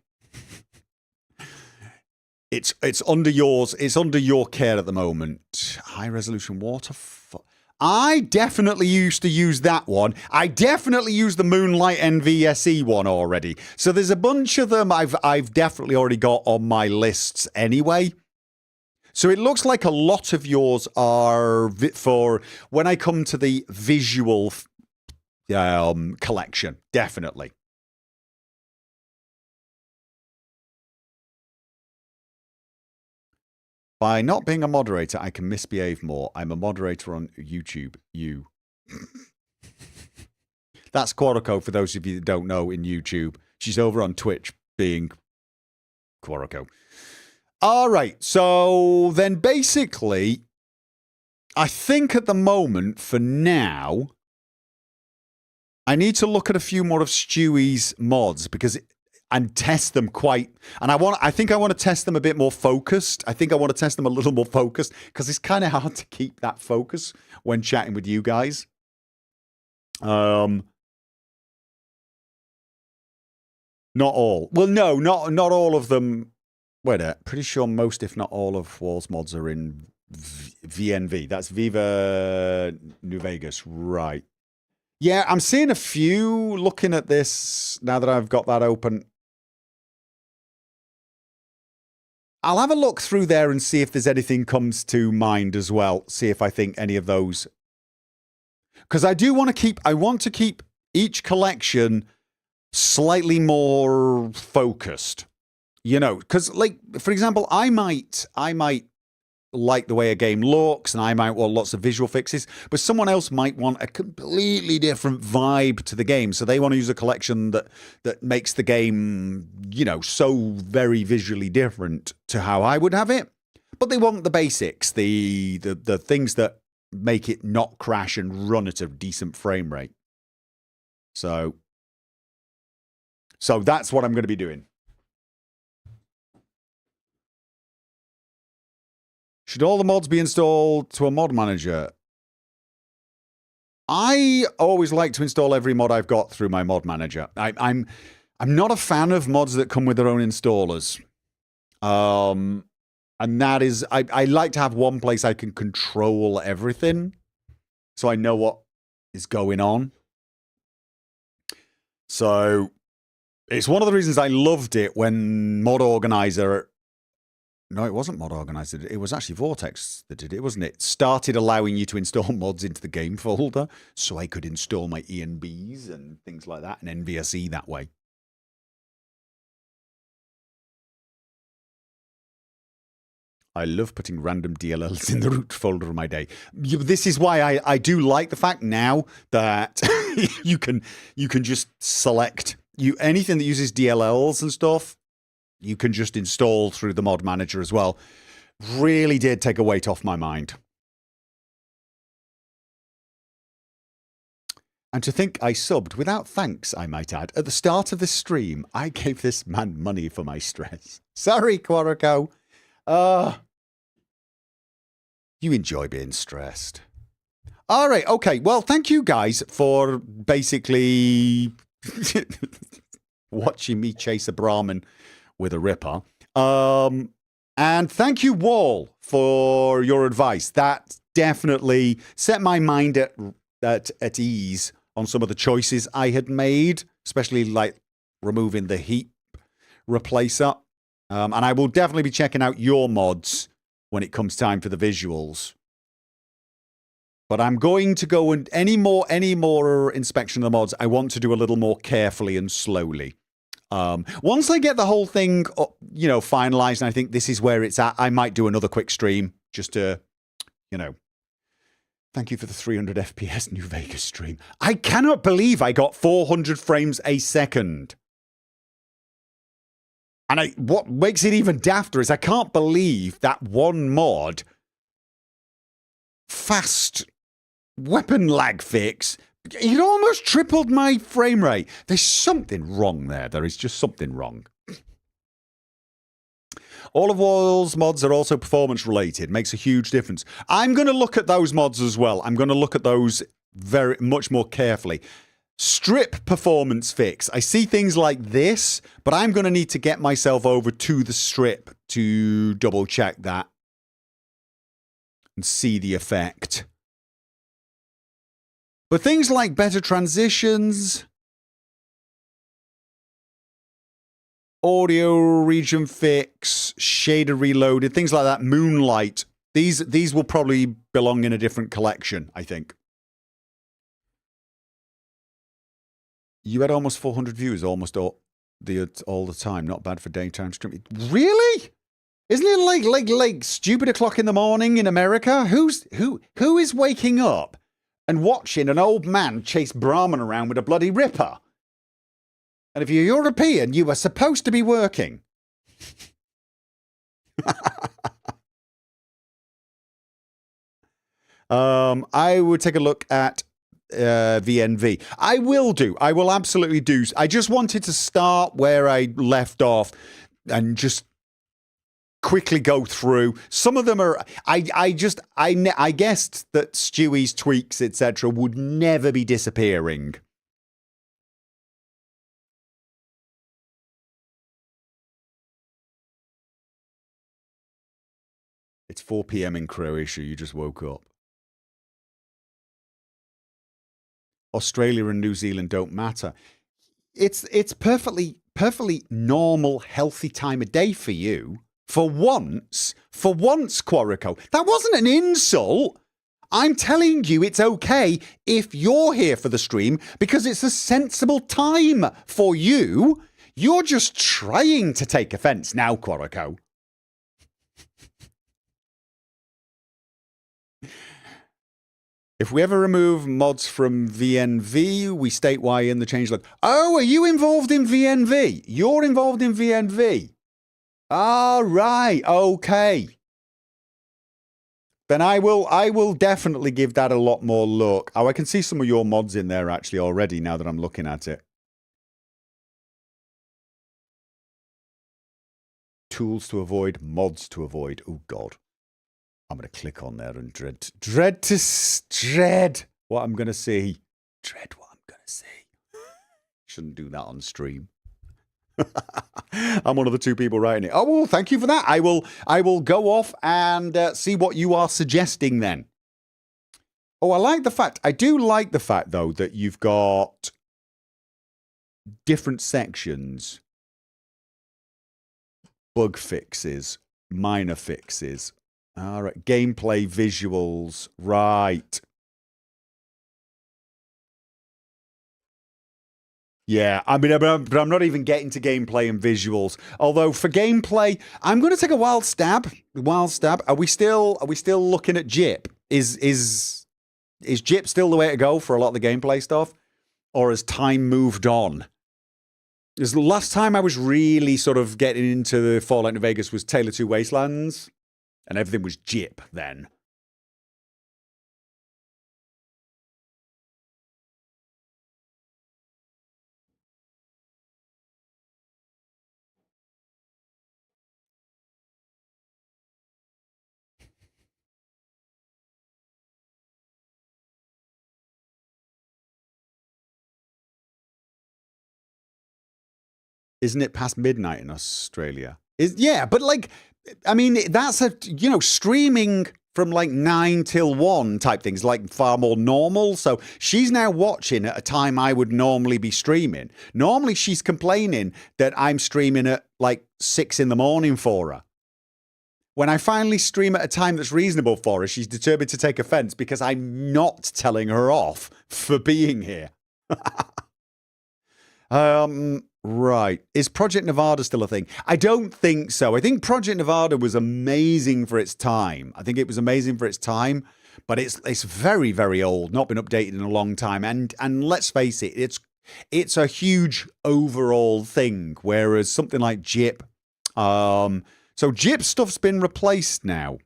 It's under yours. It's under your care at the moment. High resolution waterfall. I definitely used to use that one. I definitely used the Moonlight NVSE one already. So there's a bunch of them I've definitely already got on my lists anyway. So it looks like a lot of yours are for when I come to the visual collection. Definitely. By not being a moderator, I can misbehave more. I'm a moderator on YouTube. You. That's Quorico for those of you that don't know in YouTube. She's over on Twitch being Quorico. All right. So then basically, I think at the moment, for now, I need to look at a few more of Stewie's mods because and test them I think I want to test them a bit more focused. I think I want to test them a little more focused because it's kind of hard to keep that focus when chatting with you guys. Not all. Well, no, not all of them. Wait a, pretty sure most, if not all, of Wall's mods are in VNV. That's Viva New Vegas, right? Yeah, I'm seeing a few looking at this now that I've got that open. I'll have a look through there and see if there's anything comes to mind as well. See if I think any of those. Because I want to keep each collection slightly more focused. You know, because like, for example, I might like the way a game looks and I might want lots of visual fixes, but someone else might want a completely different vibe to the game. So they want to use a collection that makes the game, you know, so very visually different to how I would have it. But they want the basics, the things that make it not crash and run at a decent frame rate. So that's what I'm going to be doing. Should all the mods be installed to a mod manager? I always like to install every mod I've got through my mod manager. I'm not a fan of mods that come with their own installers. And that is, I like to have one place I can control everything so I know what is going on. So it's one of the reasons I loved it when Mod Organizer... No, it wasn't Mod Organizer. It was actually Vortex that did it, wasn't it? Started allowing you to install mods into the game folder so I could install my ENBs and things like that and NVSE that way. I love putting random DLLs in the root folder of my day. This is why I do like the fact now that you can just select anything that uses DLLs and stuff. You can just install through the mod manager as well. Really did take a weight off my mind. And to think I subbed without thanks, I might add. At the start of this stream, I gave this man money for my stress. Sorry, Quarico. You enjoy being stressed. All right, okay. Well, thank you guys for basically watching me chase a Brahmin with a Ripper. And thank you, Wall, for your advice. That definitely set my mind at ease on some of the choices I had made, especially like removing the heap replacer. And I will definitely be checking out your mods when it comes time for the visuals. But I'm going to go and any more inspection of the mods, I want to do a little more carefully and slowly. Once I get the whole thing, finalized, and I think this is where it's at, I might do another quick stream just to, thank you for the 300 FPS New Vegas stream. I cannot believe I got 400 frames a second. And what makes it even dafter is I can't believe that one mod, fast weapon lag fix, it almost tripled my frame rate. There's something wrong there. There is just something wrong. All of Wall's mods are also performance related. Makes a huge difference. I'm going to look at those mods as well. I'm going to look at those very much more carefully. Strip performance fix. I see things like this, but I'm going to need to get myself over to the strip to double check that and see the effect. But things like better transitions, audio region fix, shader reloaded, things like that, moonlight, these will probably belong in a different collection, I think. You had almost 400 views almost all the time. Not bad for daytime streaming. Really? Isn't it like stupid o'clock in the morning in America? Who is waking up and watching an old man chase Brahmin around with a bloody Ripper? And if you're European, you are supposed to be working. I would take a look at VNV. I will absolutely do. I just wanted to start where I left off and just quickly go through. Some of them are, I guessed that Stewie's tweaks, etc. would never be disappearing. It's 4 p.m. in Croatia. You just woke up. Australia and New Zealand don't matter. It's perfectly normal, healthy time of day for you. For once, Quarico. That wasn't an insult. I'm telling you it's okay if you're here for the stream because it's a sensible time for you. You're just trying to take offense now, Quarico. If we ever remove mods from VNV, we state why in the changelog. Oh, are you involved in VNV? You're involved in VNV. All right, okay. Then I will definitely give that a lot more look. Oh, I can see some of your mods in there actually already now that I'm looking at it. Tools to avoid, mods to avoid. Oh, God. I'm going to click on there and dread what I'm going to see. Dread what I'm going to see. Shouldn't do that on stream. I'm one of the two people writing it. Oh, well, thank you for that. I will go off and see what you are suggesting then. Oh, I do like the fact, though, that you've got different sections. Bug fixes, minor fixes. All right, gameplay visuals, right. Yeah, I mean, but I'm not even getting to gameplay and visuals. Although for gameplay, I'm going to take a wild stab. Wild stab. Are we still looking at Jip? Is Jip still the way to go for a lot of the gameplay stuff, or has time moved on? Because the last time I was really sort of getting into the Fallout New Vegas was Tale of Two Wastelands, and everything was Jip then. Isn't it past midnight in Australia? Yeah, but like, I mean, that's streaming from like 9 till 1 type things, like far more normal. So she's now watching at a time I would normally be streaming. Normally she's complaining that I'm streaming at like 6 in the morning for her. When I finally stream at a time that's reasonable for her, she's determined to take offense because I'm not telling her off for being here. Right. Is Project Nevada still a thing? I don't think so. I think Project Nevada was amazing for its time. I think it was amazing for its time, but it's very, very old, not been updated in a long time. And let's face it, it's a huge overall thing. Whereas something like Jip, so Jip stuff's been replaced now.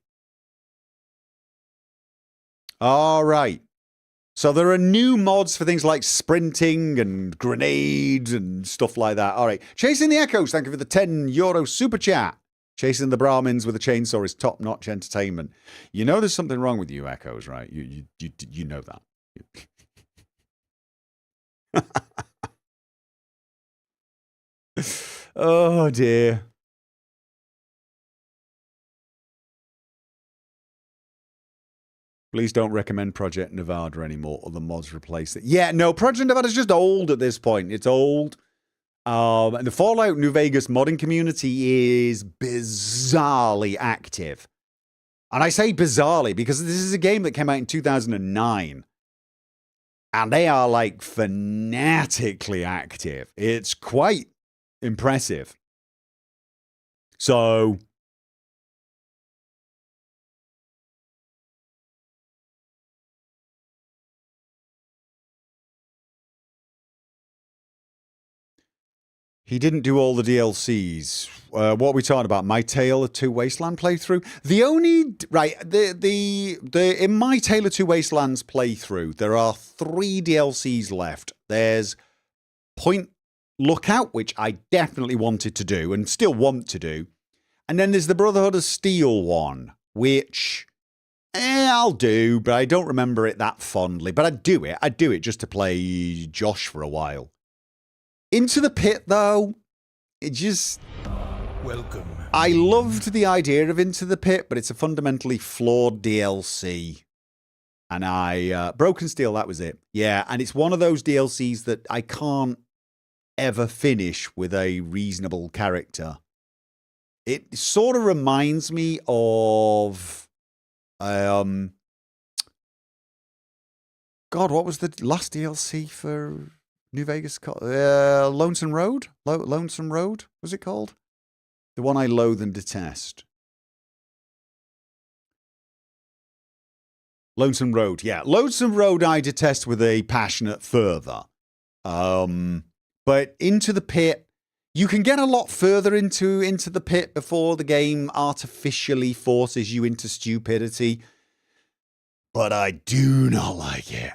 All right. So there are new mods for things like sprinting and grenades and stuff like that. All right. Chasing the Echoes, thank you for the €10 super chat. Chasing the Brahmins with a chainsaw is top-notch entertainment. You know there's something wrong with you, Echoes, right? You know that. Oh, dear. Please don't recommend Project Nevada anymore. Other mods replace it. Yeah, no, Project Nevada's just old at this point. It's old. And the Fallout New Vegas modding community is bizarrely active. And I say bizarrely because this is a game that came out in 2009. And they are like fanatically active. It's quite impressive. So he didn't do all the DLCs. What are we talking about? My Tale of Two Wasteland playthrough. The only in My Tale of Two Wastelands playthrough, there are 3 DLCs left. There's Point Lookout, which I definitely wanted to do and still want to do, and then there's the Brotherhood of Steel one, which I'll do, but I don't remember it that fondly. But I'd do it. I'd do it just to play Josh for a while. Into the Pit, though, it just... Welcome. I loved the idea of Into the Pit, but it's a fundamentally flawed DLC. And Broken Steel, that was it. Yeah, and it's one of those DLCs that I can't ever finish with a reasonable character. It sort of reminds me of... God, what was the last DLC for... New Vegas, Lonesome Road? Lonesome Road, was it called? The one I loathe and detest. Lonesome Road, yeah. Lonesome Road I detest with a passionate fervor. But Into the Pit, you can get a lot further into the pit before the game artificially forces you into stupidity. But I do not like it.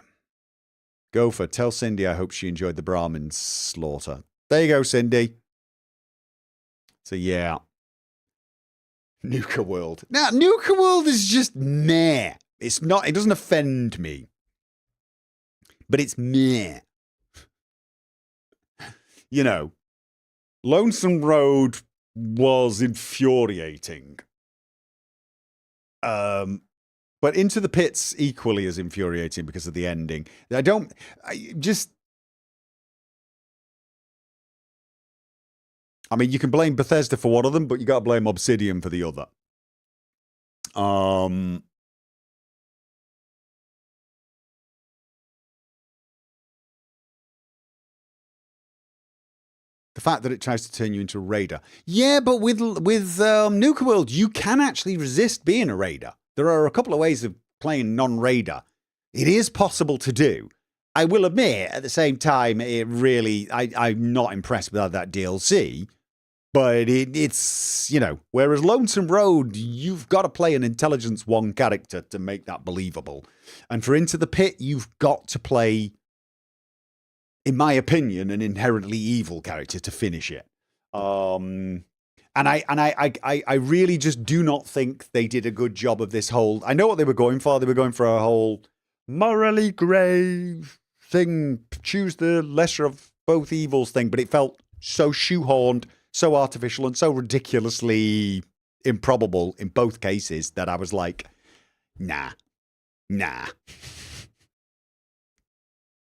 Gopher, tell Cindy I hope she enjoyed the Brahmin slaughter. There you go, Cindy. So, yeah. Nuka World. Now, Nuka World is just meh. It's not, it doesn't offend me. But it's meh. You know, Lonesome Road was infuriating. But Into the Pit's equally as infuriating because of the ending. I mean, you can blame Bethesda for one of them, but you got to blame Obsidian for the other. The fact that it tries to turn you into a raider. Yeah, but with Nuka World, you can actually resist being a raider. There are a couple of ways of playing non-raider. It is possible to do. I will admit, at the same time, it really, I'm not impressed with that DLC. But it's, you know, whereas Lonesome Road, you've got to play an Intelligence 1 character to make that believable. And for Into the Pit, you've got to play, in my opinion, an inherently evil character to finish it. And I really just do not think they did a good job of this whole. I know what they were going for. They were going for a whole morally grey thing, choose the lesser of both evils thing, but it felt so shoehorned, so artificial, and so ridiculously improbable in both cases that I was like, nah.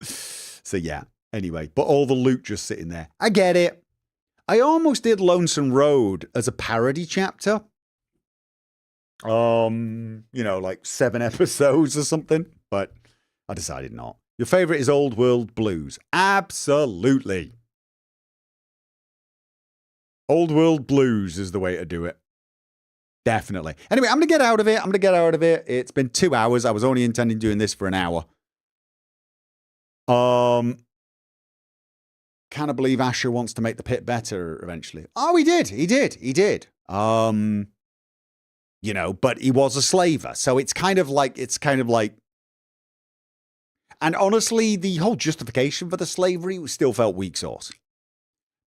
So yeah, anyway, but all the loot just sitting there. I get it. I almost did Lonesome Road as a parody chapter. You know, like 7 episodes or something, but I decided not. Your favorite is Old World Blues. Absolutely. Old World Blues is the way to do it. Definitely. Anyway, I'm going to get out of it. It's been 2 hours. I was only intending doing this for an hour. Cannot believe Asher wants to make the pit better eventually. Oh, he did. You know, but he was a slaver. So it's kind of like, and honestly, the whole justification for the slavery still felt weak sauce.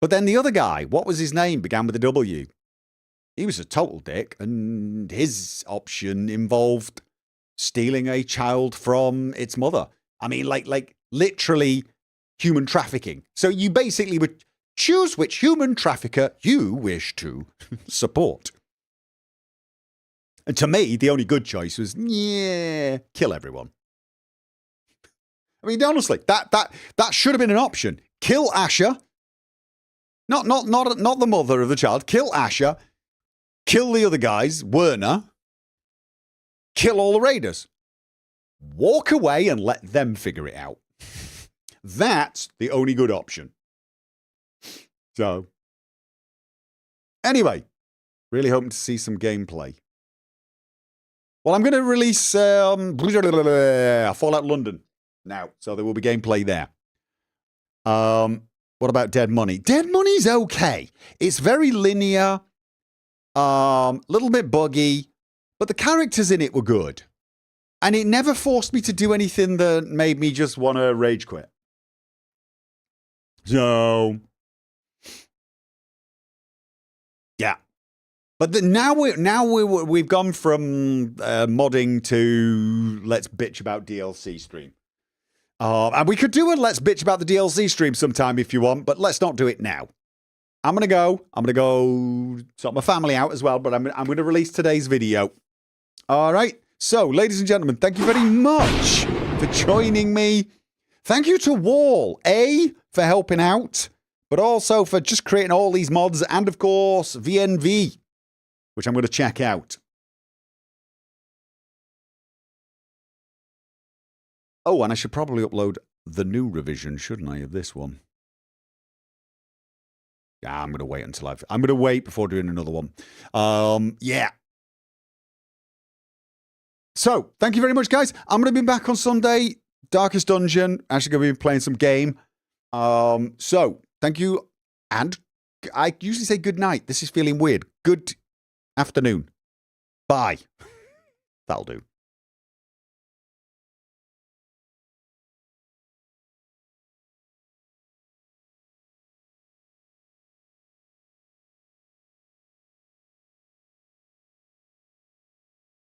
But then the other guy, what was his name? Began with a W. He was a total dick, and his option involved stealing a child from its mother. I mean, like literally human trafficking. So you basically would choose which human trafficker you wish to support. And to me, the only good choice was, kill everyone. I mean, honestly, that should have been an option. Kill Asher. Not the mother of the child. Kill Asher. Kill the other guys, Werner. Kill all the raiders. Walk away and let them figure it out. That's the only good option. So, anyway, really hoping to see some gameplay. Well, I'm going to release Fallout London now, so there will be gameplay there. What about Dead Money? Dead Money's okay. It's very linear, little bit buggy, but the characters in it were good. And it never forced me to do anything that made me just want to rage quit. So, yeah. But now we've gone from modding to let's bitch about DLC stream. And we could do a let's bitch about the DLC stream sometime if you want, but let's not do it now. I'm going to go sort my family out as well, but I'm going to release today's video. All right. So, ladies and gentlemen, thank you very much for joining me. Thank you to Wall, for helping out, but also for just creating all these mods, and of course, VNV, which I'm going to check out. Oh, and I should probably upload the new revision, shouldn't I, of this one? Yeah, I'm going to wait until I'm going to wait before doing another one. Yeah. So, thank you very much, guys. I'm going to be back on Sunday. Darkest Dungeon. Actually going to be playing some game. So, thank you. And I usually say good night. This is feeling weird. Good afternoon. Bye. That'll do.